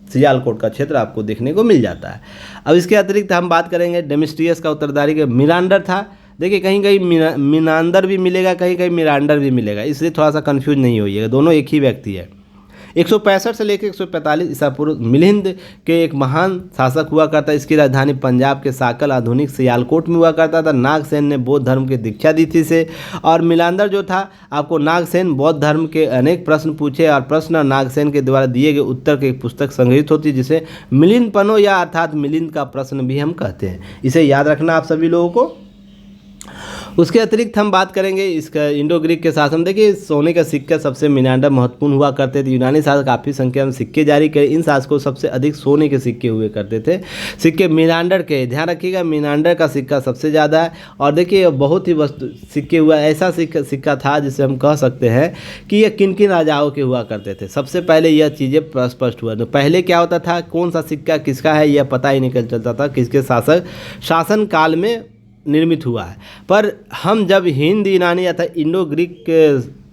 A: सियालकोट का क्षेत्र आपको देखने को मिल जाता है। अब इसके अतिरिक्त हम बात करेंगे डेमेस्ट्रियस का उत्तराधिकारी के मिरांडर था। देखिए कहीं कहीं मिनांदर भी मिलेगा, कहीं कहीं मिरांडर भी मिलेगा, इसलिए थोड़ा सा कन्फ्यूज नहीं होइएगा, दोनों एक ही व्यक्ति है। 165 से लेकर 145 ईसा पूर्व मिलिंद के एक महान शासक हुआ करता। इसकी राजधानी पंजाब के साकल आधुनिक सियालकोट में हुआ करता था। नागसेन ने बौद्ध धर्म की दीक्षा दी थी इसे। और मिलांदर जो था, आपको नागसेन बौद्ध धर्म के अनेक प्रश्न पूछे और प्रश्न और नागसेन के द्वारा दिए गए उत्तर की एक पुस्तक संग्रहित होती है, जिसे मिलिंद पनो या अर्थात मिलिंद का प्रश्न भी हम कहते हैं। इसे याद रखना आप सभी लोगों को। उसके अतिरिक्त हम बात करेंगे इसका इंडो ग्रीक के शासन। देखिए, सोने का सिक्का सबसे मिनांडर महत्वपूर्ण हुआ करते थे। यूनानी शासक काफ़ी संख्या में सिक्के जारी करे। इन शासकों सबसे अधिक सोने के सिक्के हुए करते थे। सिक्के मिनांडर के, ध्यान रखिएगा, मिनांडर का सिक्का सबसे ज़्यादा है। और देखिए, बहुत ही सिक्के हुआ, ऐसा सिक्का था जिसे हम कह सकते हैं कि यह किन किन राजाओं के हुआ करते थे। सबसे पहले यह चीज़ें स्पष्ट हुआ। तो पहले क्या होता था, कौन सा सिक्का किसका है यह पता ही नहीं चलता था, किसके शासन काल में निर्मित हुआ है। पर हम जब हिंद यूनानी या इंडो ग्रीक के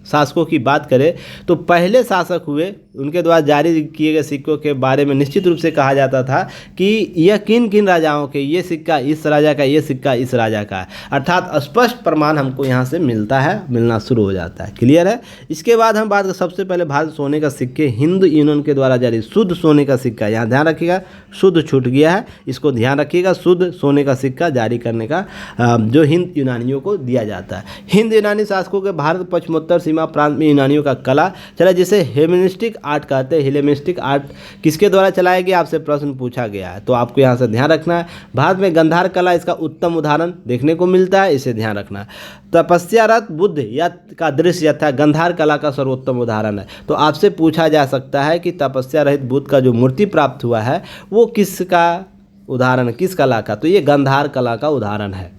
A: शासकों की बात करें तो पहले शासक हुए, उनके द्वारा जारी किए गए सिक्कों के बारे में निश्चित रूप से कहा जाता था कि यह किन किन राजाओं के, ये सिक्का इस राजा का, ये सिक्का इस राजा का है। अर्थात स्पष्ट प्रमाण हमको यहाँ से मिलता है, मिलना शुरू हो जाता है। क्लियर है। इसके बाद हम बात करें, सबसे पहले भारत सोने का सिक्के हिंद यूनियन के द्वारा जारी शुद्ध सोने का सिक्का, यहाँ ध्यान रखिएगा, शुद्ध छूट गया है, इसको ध्यान रखिएगा। शुद्ध सोने का सिक्का जारी करने का जो हिंद यूनानियों को दिया जाता है। हिंद यूनानी शासकों के भारत पश्चिमोत्तर सीमा प्रांत में यूनानियों का कला चला, जिसे हेलेनिस्टिक आर्ट कहते हैं। हेलेनिस्टिक आर्ट किसके द्वारा चलाया गया, आपसे प्रश्न पूछा गया है, तो आपको यहाँ से ध्यान रखना है। भारत में गंधार कला इसका उत्तम उदाहरण देखने को मिलता है, इसे ध्यान रखना है। तपस्यारत बुद्ध या का दृश्य यथा गंधार कला का सर्वोत्तम उदाहरण है। तो आपसे पूछा जा सकता है कि तपस्या रहित बुद्ध का जो मूर्ति प्राप्त हुआ है वो किसका उदाहरण, किस कला का, तो ये गंधार कला का उदाहरण है।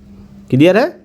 A: क्लियर है।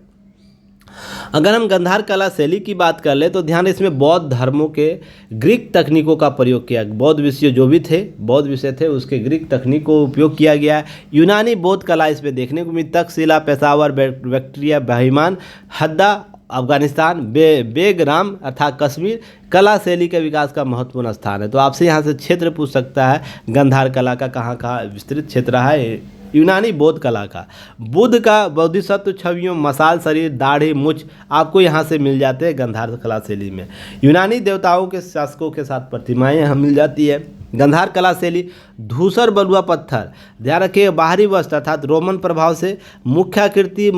A: अगर हम गंधार कला शैली की बात कर ले तो ध्यान, इसमें बौद्ध धर्मों के ग्रीक तकनीकों का प्रयोग किया। बौद्ध विषय जो भी थे, बौद्ध विषय थे, उसके ग्रीक तकनीक को उपयोग किया गया है। यूनानी बौद्ध कला इसमें देखने को मिली। तक्षशिला, पेशावर, बैक्ट्रिया, बहिमान, हद्दा, अफगानिस्तान, बेगराम अर्थात कश्मीर कला शैली के विकास का महत्वपूर्ण स्थान है। तो आपसे यहाँ से क्षेत्र पूछ सकता है, गंधार कला का कहाँ कहाँ विस्तृत क्षेत्र है। यूनानी बौद्ध कला का, बुद्ध का बोधिसत्व छवियों, मसाल शरीर, दाढ़ी, मुछ आपको यहाँ से मिल जाते हैं गंधार कला शैली में। यूनानी देवताओं के शासकों के साथ प्रतिमाएं यहाँ मिल जाती है। गंधार कला शैली धूसर बलुआ पत्थर, ध्यान रखिए, बाहरी वस्त्र अर्थात रोमन प्रभाव से मुख्य आकृति,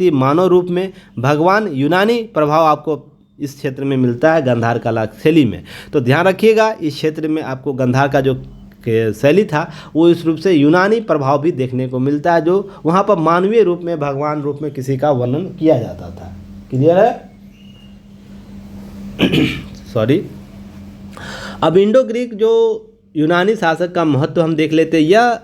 A: मानव रूप में भगवान, यूनानी प्रभाव आपको इस क्षेत्र में मिलता है गंधार कला शैली में। तो ध्यान रखिएगा, इस क्षेत्र में आपको गंधार का जो शैली था वो इस रूप से यूनानी प्रभाव भी देखने को मिलता है, जो वहाँ पर मानवीय रूप में, भगवान रूप में किसी का वर्णन किया जाता था। क्लियर है। सॉरी। अब इंडो ग्रीक जो यूनानी शासक का महत्व हम देख लेते हैं। यह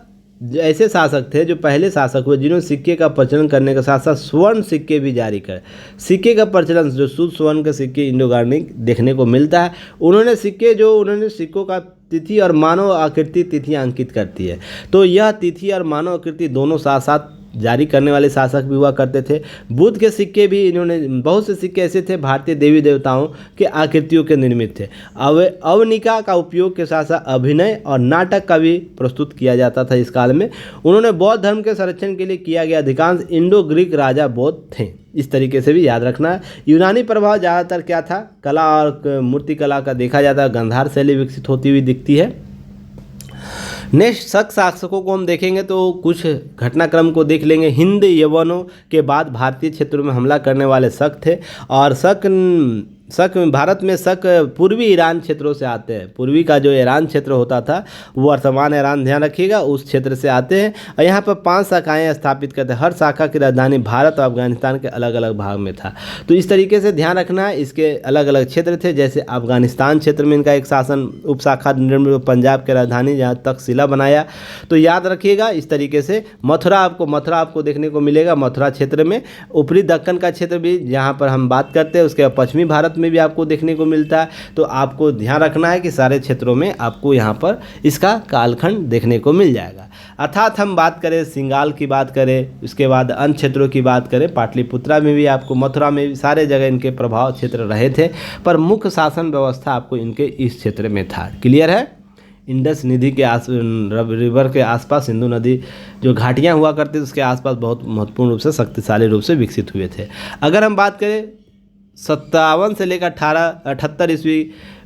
A: ऐसे शासक थे जो पहले शासक हुए जिन्होंने सिक्के का प्रचलन करने के साथ साथ स्वर्ण सिक्के भी जारी करे। सिक्के का प्रचलन जो शुद्ध स्वर्ण के सिक्के इंडो ग्रीक देखने को मिलता है। उन्होंने सिक्कों का तिथि और मानव आकृति तिथि अंकित करती है। तो यह तिथि और मानव आकृति दोनों साथ साथ जारी करने वाले शासक भी हुआ करते थे। बुद्ध के सिक्के भी, इन्होंने बहुत से सिक्के ऐसे थे भारतीय देवी देवताओं के आकृतियों के निर्मित थे। अवनिका का उपयोग के साथ साथ अभिनय और नाटक का भी प्रस्तुत किया जाता था इस काल में। उन्होंने बौद्ध धर्म के संरक्षण के लिए किया गया। अधिकांश इंडो ग्रीक राजा बौद्ध थे, इस तरीके से भी याद रखना है। यूनानी प्रभाव ज़्यादातर क्या था, कला और मूर्ति कला का देखा जाता है। गंधार शैली विकसित होती हुई दिखती है। नेक्स्ट शक शासकों को हम देखेंगे तो कुछ घटनाक्रम को देख लेंगे। हिंद यवनों के बाद भारतीय क्षेत्रों में हमला करने वाले शक थे, और शक भारत में शक पूर्वी ईरान क्षेत्रों से आते हैं। पूर्वी का जो ईरान क्षेत्र होता था वो वर्तमान ईरान, ध्यान रखिएगा, उस क्षेत्र से आते हैं। और यहाँ पर 5 शाखाएँ स्थापित करते हैं। हर शाखा की राजधानी भारत और अफगानिस्तान के अलग अलग भाग में था। तो इस तरीके से ध्यान रखना है, इसके अलग अलग क्षेत्र थे। जैसे अफगानिस्तान क्षेत्र में इनका एक शासन उपशाखा निर्मित, पंजाब की राजधानी जहाँ तक्षशिला बनाया। तो याद रखिएगा इस तरीके से। मथुरा आपको देखने को मिलेगा, मथुरा क्षेत्र में। ऊपरी दक्कन का क्षेत्र भी जहाँ पर हम बात करते हैं, उसके पश्चिमी भारत में भी आपको देखने को मिलता है। तो आपको ध्यान रखना है कि सारे क्षेत्रों में आपको यहाँ पर इसका कालखंड देखने को मिल जाएगा। अर्थात हम बात करें सिंगाल की बात करें, उसके बाद अन्य क्षेत्रों की बात करें, पाटलिपुत्रा में भी आपको, मथुरा में भी, सारे जगह इनके प्रभाव क्षेत्र रहे थे, पर मुख्य शासन व्यवस्था आपको इनके इस क्षेत्र में था। क्लियर है। इंडस नदी के रिवर के आसपास सिंधु नदी जो घाटियाँ हुआ करती थी उसके आसपास बहुत महत्वपूर्ण रूप से, शक्तिशाली रूप से विकसित हुए थे। अगर हम बात करें 57 से लेकर 1878 ईस्वी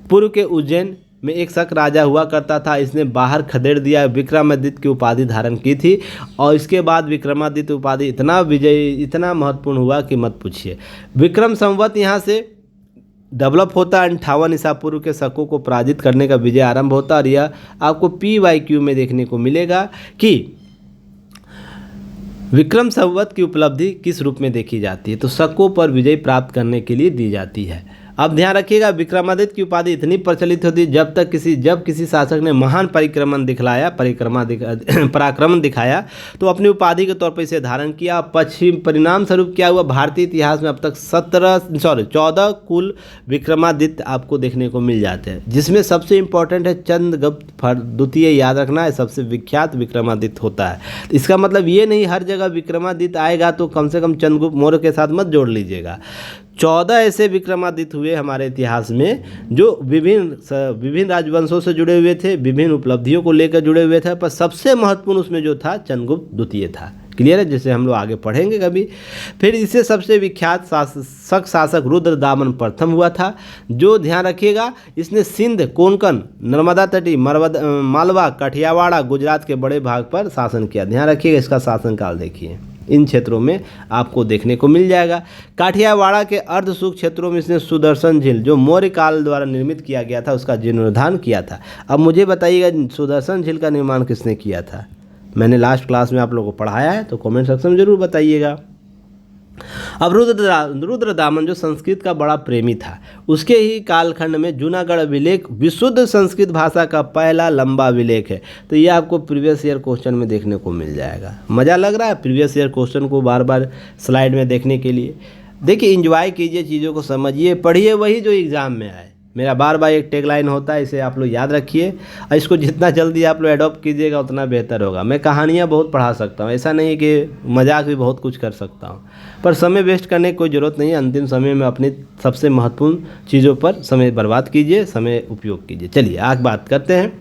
A: पूर्व के उज्जैन में एक शक राजा हुआ करता था, इसने बाहर खदेड़ दिया, विक्रमादित्य की उपाधि धारण की थी। और इसके बाद विक्रमादित्य उपाधि इतना विजयी, इतना महत्वपूर्ण हुआ कि मत पूछिए। विक्रम संवत यहाँ से डेवलप होता है, 58 ईसा पूर्व के शकों को पराजित करने का विजय आरंभ होता है। और यह आपको PYQ में देखने को मिलेगा कि विक्रम संवत की उपलब्धि किस रूप में देखी जाती है, तो शकों पर विजय प्राप्त करने के लिए दी जाती है। अब ध्यान रखिएगा, विक्रमादित्य की उपाधि इतनी प्रचलित होती है जब किसी शासक ने महान पराक्रमण दिखाया तो अपनी उपाधि के तौर पर इसे धारण किया। पश्चिम परिणाम स्वरूप क्या हुआ, भारतीय इतिहास में अब तक 14 कुल विक्रमादित्य आपको देखने को मिल जाते हैं, जिसमें सबसे इंपॉर्टेंट है चंद्रगुप्त द्वितीय। याद रखना है, सबसे विख्यात विक्रमादित्य होता है। इसका मतलब ये नहीं हर जगह विक्रमादित्य आएगा तो कम से कम चंद्रगुप्त मौर्य के साथ मत जोड़ लीजिएगा। 14 ऐसे विक्रमादित्य हुए हमारे इतिहास में जो विभिन्न राजवंशों से जुड़े हुए थे, विभिन्न उपलब्धियों को लेकर जुड़े हुए थे, पर सबसे महत्वपूर्ण उसमें जो था चंद्रगुप्त द्वितीय था। क्लियर है, जिसे हम लोग आगे पढ़ेंगे कभी। फिर इसे सबसे विख्यात शासक रुद्रदामन प्रथम हुआ था, जो ध्यान रखिएगा इसने सिंध, कोंकण, नर्मदा तटी, मालवा, काठियावाड़, गुजरात के बड़े भाग पर शासन किया। ध्यान रखिएगा, इसका शासनकाल देखिए, इन क्षेत्रों में आपको देखने को मिल जाएगा। काठियावाड़ के अर्ध शुष्क क्षेत्रों में इसने सुदर्शन झील, जो मौर्य काल द्वारा निर्मित किया गया था, उसका जीर्णोद्धार किया था। अब मुझे बताइएगा सुदर्शन झील का निर्माण किसने किया था? मैंने लास्ट क्लास में आप लोगों को पढ़ाया है, तो कमेंट सेक्शन में जरूर बताइएगा। अब रुद्रदामन जो संस्कृत का बड़ा प्रेमी था, उसके ही कालखंड में जूनागढ़ अभिलेख विशुद्ध संस्कृत भाषा का पहला लंबा अभिलेख है। तो ये आपको प्रीवियस ईयर क्वेश्चन में देखने को मिल जाएगा। मज़ा लग रहा है प्रीवियस ईयर क्वेश्चन को बार बार स्लाइड में देखने के लिए? देखिए, एंजॉय कीजिए, चीज़ों को समझिए, पढ़िए वही जो एग्ज़ाम में आए। मेरा बार बार एक टैगलाइन होता है, इसे आप लोग याद रखिए और इसको जितना जल्दी आप लोग एडॉप्ट कीजिएगा उतना बेहतर होगा। मैं कहानियाँ बहुत पढ़ा सकता हूँ, ऐसा नहीं कि मजाक भी बहुत कुछ कर सकता हूँ, पर समय वेस्ट करने की कोई ज़रूरत नहीं है। अंतिम समय में अपनी सबसे महत्वपूर्ण चीज़ों पर समय बर्बाद कीजिए, समय उपयोग कीजिए। चलिए आगे बात करते हैं।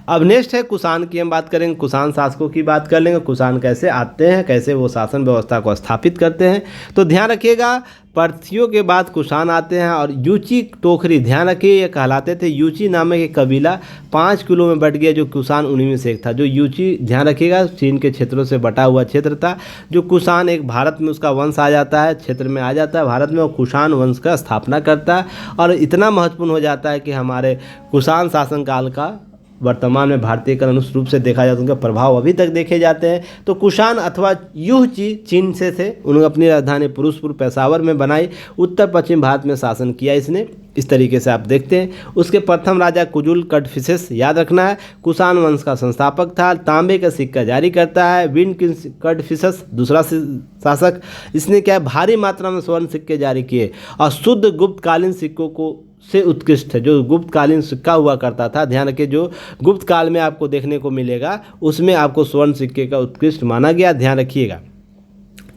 A: अब नेक्स्ट है कुषाण की हम बात करेंगे, कुषाण शासकों की बात कर लेंगे। कुषाण कैसे आते हैं, कैसे वो शासन व्यवस्था को स्थापित करते हैं, तो ध्यान रखिएगा पारसियों के बाद कुषाण आते हैं। और यूची टोखरी, ध्यान रखिए ये कहलाते थे, यूची नामक एक कबीला 5 किलो में बट गया, जो कुषाण उन्हीं में से एक था। जो यूची, ध्यान रखिएगा चीन के क्षेत्रों से बटा हुआ क्षेत्र था। जो कुषाण एक भारत में उसका वंश आ जाता है, क्षेत्र में आ जाता है भारत में, और कुषाण वंश का स्थापना करता है और इतना महत्वपूर्ण हो जाता है कि हमारे कुषाण शासनकाल का वर्तमान में भारतीयकरण उस रूप से देखा जाता है, उनका प्रभाव अभी तक देखे जाते हैं। तो कुषाण अथवा युहची चीन से थे, उन्होंने अपनी राजधानी फिरोजपुर पेशावर में बनाई, उत्तर पश्चिम भारत में शासन किया इसने। इस तरीके से आप देखते हैं। उसके प्रथम राजा कुजुल कड़फिसेस, याद रखना है, कुषाण वंश का संस्थापक था। तांबे का सिक्का जारी करता है। विन कड़फिसेस दूसरा शासक, इसने क्या भारी मात्रा में स्वर्ण सिक्के जारी किए और शुद्ध गुप्तकालीन सिक्कों को से उत्कृष्ट है। जो गुप्तकालीन सिक्का हुआ करता था, ध्यान रखिए, जो गुप्त काल में आपको देखने को मिलेगा उसमें आपको स्वर्ण सिक्के का उत्कृष्ट माना गया, ध्यान रखिएगा।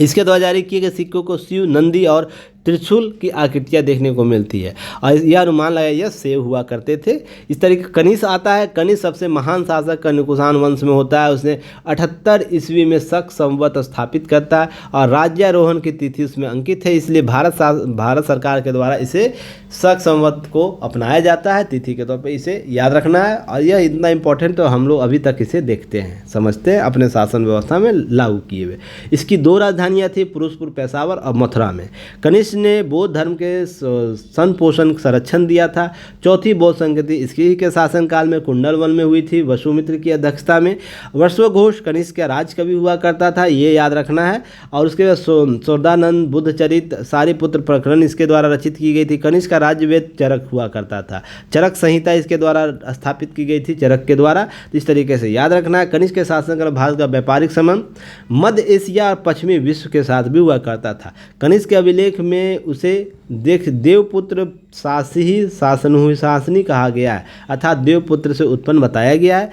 A: इसके द्वारा जारी किए गए सिक्कों को शिव, नंदी और त्रिशूल की आकृतियाँ देखने को मिलती है और यह अनुमान लगाया यह सेव हुआ करते थे। इस तरीके कनिष्क आता है। कनिष्क सबसे महान शासक कुषाण वंश में होता है। उसने 78 ईस्वी में शक संवत स्थापित करता है और राज्यारोहण की तिथि उसमें अंकित है, इसलिए भारत सरकार के द्वारा इसे शक संवत को अपनाया जाता है तिथि के तौर पर, इसे याद रखना है। और यह इतना इंपॉर्टेंट तो हम लोग अभी तक इसे देखते हैं, समझते हैं, अपने शासन व्यवस्था में लागू किए हुए। इसकी 2 राजधानियाँ थी, फिरोजपुर पेशावर और मथुरा में। कनिष्क ने बौद्ध धर्म के सन पोषण संरक्षण दिया था। चौथी बौद्ध संगति इसके के शासनकाल में कुंडलवन में हुई थी, वसुमित्र की अध्यक्षता में। वर्षोघोष कनिष्क का राजकवि हुआ करता था, ये याद रखना है। और उसके बाद सोरदानंद, बुद्धचरित, सारिपुत्र प्रकरण इसके द्वारा रचित की गई थी। कनिष्क का राज्य वेद चरक हुआ करता था। चरक संहिता इसके द्वारा स्थापित की गई थी, चरक के द्वारा। इस तरीके से याद रखना है। कनिष्क के शासनकाल भारत का व्यापारिक संबंध मध्य एशिया और पश्चिमी विश्व के साथ भी हुआ करता था। कनिष्क के अभिलेख में उसे देवपुत्र शासनी कहा गया है, अर्थात देवपुत्र से उत्पन्न बताया गया है।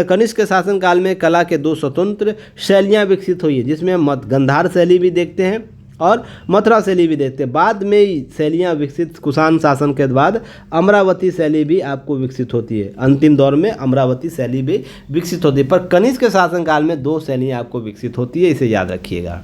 A: कनिष्क के शासनकाल में कला के 2 स्वतंत्र शैलियाँ विकसित हुई है, जिसमें गंधार शैली भी देखते हैं और मथुरा शैली भी देखते हैं। बाद में शैलियाँ विकसित कुषाण शासन के बाद अमरावती शैली भी आपको विकसित होती है। अंतिम दौर में अमरावती शैली भी विकसित होती है, पर कनिष्क के शासनकाल में 2 शैलियाँ आपको विकसित होती है, इसे याद रखिएगा।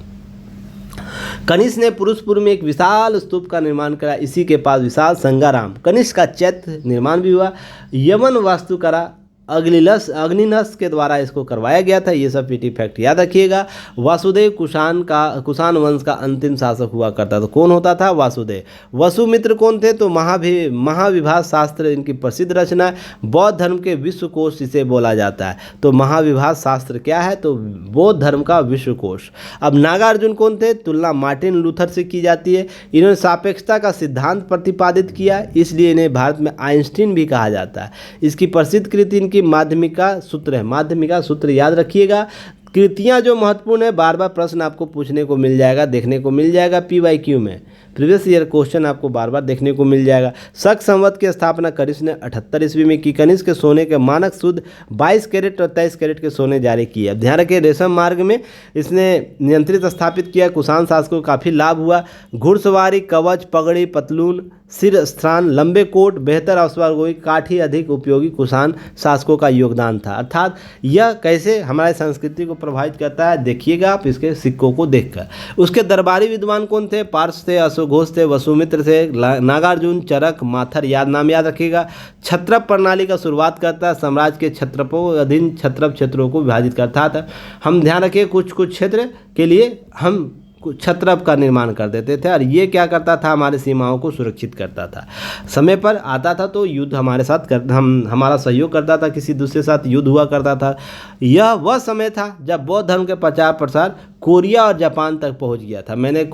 A: कनिष्क ने पुरुषपुर में एक विशाल स्तूप का निर्माण करा। इसी के पास विशाल संगाराम कनिष्क का चैत्य निर्माण भी हुआ। यमन वास्तुकला अग्निनस के द्वारा इसको करवाया गया था। ये सब पीटी फैक्ट याद रखिएगा। वासुदेव कुषाण वंश का अंतिम शासक हुआ करता था। कौन होता था? वासुदेव। वसुमित्र कौन थे? तो महाविभास शास्त्र इनकी प्रसिद्ध रचना है। बौद्ध धर्म के विश्वकोश इसे बोला जाता है। तो महाविभास शास्त्र क्या है? तो बौद्ध धर्म का विश्वकोश। अब नागार्जुन कौन थे? तुलना मार्टिन लूथर से की जाती है। इन्होंने सापेक्षता का सिद्धांत प्रतिपादित किया, इसलिए इन्हें भारत में आइंस्टीन भी कहा जाता है। इसकी प्रसिद्ध कृति इनकी माध्यमिका सूत्र है। माध्यमिका सूत्र याद रखिएगा। कृतियां जो महत्वपूर्ण है, बार बार प्रश्न आपको पूछने को मिल जाएगा, देखने को मिल जाएगा PYQ में। प्रीवियस ईयर क्वेश्चन आपको बार बार देखने को मिल जाएगा। शक संवत की स्थापना कनिष्क ने 78 ईस्वी में की। कनिष्क के सोने के मानक शुद्ध 22 कैरेट और 23 कैरेट के सोने जारी किए। अब ध्यान रखिए, रेशम मार्ग में इसने नियंत्रित स्थापित किया। कुषाण शासकों को काफ़ी लाभ हुआ। घुड़सवारी, कवच, पगड़ी, पतलून, सिर स्थान, लंबे कोट, बेहतर अश्वारोही, काठी अधिक उपयोगी कुषाण शासकों का योगदान था। अर्थात यह कैसे हमारी संस्कृति को प्रभावित करता है, देखिएगा आप इसके सिक्कों को देखकर। उसके दरबारी विद्वान कौन थे? पार्श थे, अश्वघोष थे, वसुमित्र थे, नागार्जुन, चरक, माथर नाम याद रखिएगा। क्षत्रप प्रणाली का शुरुआत करता है। साम्राज्य के क्षत्रपों अधीन क्षत्रप क्षेत्रों को विभाजित करता था। हम ध्यान रखिए, कुछ क्षेत्र के लिए हम क्षत्रप का निर्माण कर देते थे और ये क्या करता था? हमारी सीमाओं को सुरक्षित करता था। समय पर आता था तो युद्ध हमारे साथ हमारा सहयोग करता था, किसी दूसरे साथ युद्ध हुआ करता था। यह वह समय था जब बौद्ध धर्म के प्रचार प्रसार कोरिया और जापान तक पहुंच गया था। मैंने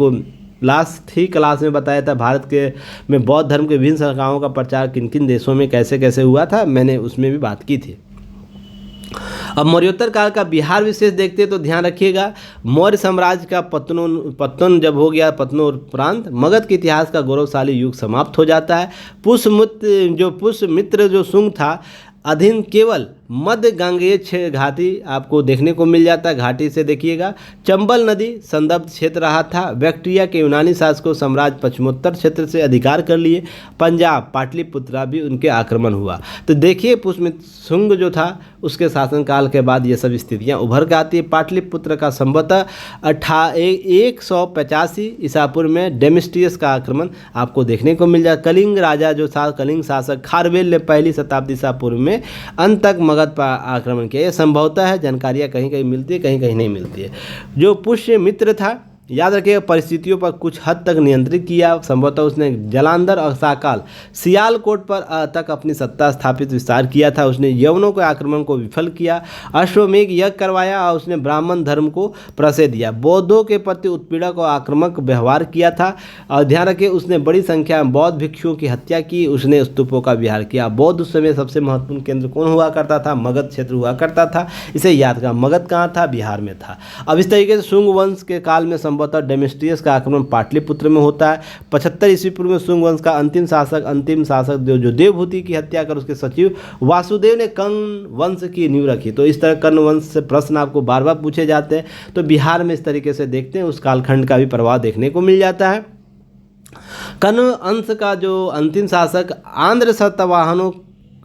A: लास्ट ही क्लास में बताया था भारत के में बौद्ध धर्म के विभिन्न शाखाओं का प्रचार किन किन देशों में कैसे कैसे हुआ था, मैंने उसमें भी बात की थी। अब मौर्योत्तर काल का बिहार विशेष देखते हैं तो ध्यान रखिएगा। मौर्य साम्राज्य का पतन जब हो गया, पतनोपरांत मगध के इतिहास का गौरवशाली युग समाप्त हो जाता है। पुष्यमित्र जो शुंग था अधीन केवल मध्य गांगेय घाटी आपको देखने को मिल जाता है। घाटी से देखिएगा। चंबल नदी संदर्भ क्षेत्र रहा था। बैक्ट्रिया के यूनानी शासकों साम्राज्य पश्चिमोत्तर क्षेत्र से अधिकार कर लिए। पंजाब पाटलिपुत्रा भी उनके आक्रमण हुआ। तो देखिए पुष्यमित्र शुंग जो था उसके शासनकाल के बाद ये सब स्थितियां उभर के आती है। पाटलिपुत्र का संभवतः 185 ईसापुर में डेमेस्ट्रियस का आक्रमण आपको देखने को मिल जाए। कलिंग राजा जो था, कलिंग शासक खारवेल ने 1ली शताब्दी ईसापुर में अंत तक मगध पर आक्रमण किया। यह संभवतः है, जानकारियाँ कहीं कहीं मिलती है, कहीं कहीं नहीं मिलती है। जो पुष्यमित्र था, याद रखिएगा, परिस्थितियों पर कुछ हद तक नियंत्रित किया। संभवतः उसने जलांधर और साकाल सियालकोट पर तक अपनी सत्ता स्थापित विस्तार किया था। उसने यवनों के आक्रमण को विफल किया। अश्वमेघ यज्ञ करवाया और उसने ब्राह्मण धर्म को प्रश्रय दिया। बौद्धों के प्रति उत्पीड़क और आक्रामक व्यवहार किया था। और ध्यान रखिए, उसने बड़ी संख्या में बौद्ध भिक्षुओं की हत्या की। उसने स्तूपों का विहार किया। बौद्ध उस समय सबसे महत्वपूर्ण केंद्र कौन हुआ करता था? मगध क्षेत्र हुआ करता था। इसे याद करें, मगध कहाँ था? बिहार में था। अब इस तरीके से शुंग वंश के काल में संभवतः डेमेस्ट्रियस का आक्रमण पाटलिपुत्र में होता है। 75 ईस्वी पूर्व में शुंग वंश का अंतिम शासक जो देवभूति की हत्या कर उसके सचिव वासुदेव ने कर्ण वंश की नींव रखी। तो इस तरह कर्ण वंश से प्रश्न आपको बार बार पूछे जाते हैं। तो बिहार में इस तरीके से देखते हैं, उस कालखंड का भी प्रभाव देखने को मिल जाता है। कर्ण अंश का जो अंतिम शासक आंध्र सातवाहनों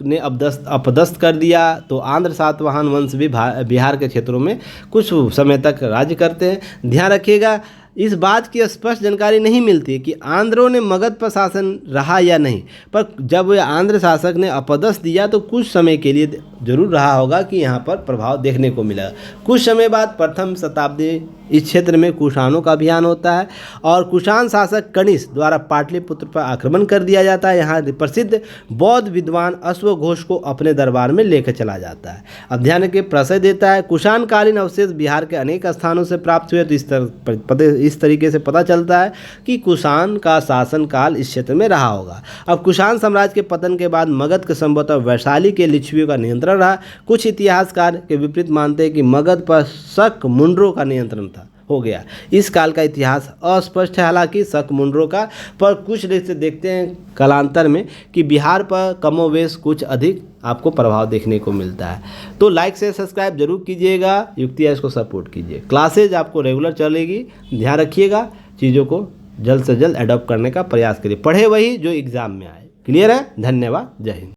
A: ने अपदस्थ कर दिया। तो आंध्र सातवाहन वंश भी बिहार के क्षेत्रों में कुछ समय तक राज्य करते हैं। ध्यान रखिएगा, इस बात की स्पष्ट जानकारी नहीं मिलती है कि आंध्रों ने मगध पर शासन रहा या नहीं, पर जब आंध्र शासक ने अपदस्थ दिया तो कुछ समय के लिए जरूर रहा होगा कि यहाँ पर प्रभाव देखने को मिला। कुछ समय बाद प्रथम शताब्दी इस क्षेत्र में कुषाणों का अभियान होता है और कुषाण शासक कनिष्क द्वारा पाटलिपुत्र पर आक्रमण कर दिया जाता है। यहाँ प्रसिद्ध बौद्ध विद्वान अश्वघोष को अपने दरबार में लेकर चला जाता है। अब ध्यान के प्रश्रय देता है। कुषाणकालीन अवशेष बिहार के अनेक स्थानों से प्राप्त हुए। तो इस तरीके से पता चलता है कि कुषाण का शासनकाल इस क्षेत्र में रहा होगा। अब कुषाण साम्राज्य के पतन के बाद मगध के संभवतः वैशाली के लिच्छवियों का नियंत्रण रहा। कुछ इतिहासकार के विपरीत मानते हैं कि मगध पर शक मुंडरों का नियंत्रण हो गया। इस काल का इतिहास अस्पष्ट है, हालांकि शक मुंडरों का, पर कुछ रिश्ते देखते हैं कालांतर में कि बिहार पर कमोवेश कुछ अधिक आपको प्रभाव देखने को मिलता है। तो लाइक से सब्सक्राइब जरूर कीजिएगा, युक्तियास को सपोर्ट कीजिए। क्लासेज आपको रेगुलर चलेगी, ध्यान रखिएगा, चीज़ों को जल्द से जल्द अडॉप्ट करने का प्रयास करिए। पढ़े वही जो एग्जाम में आए। क्लियर है? धन्यवाद, जय हिंद।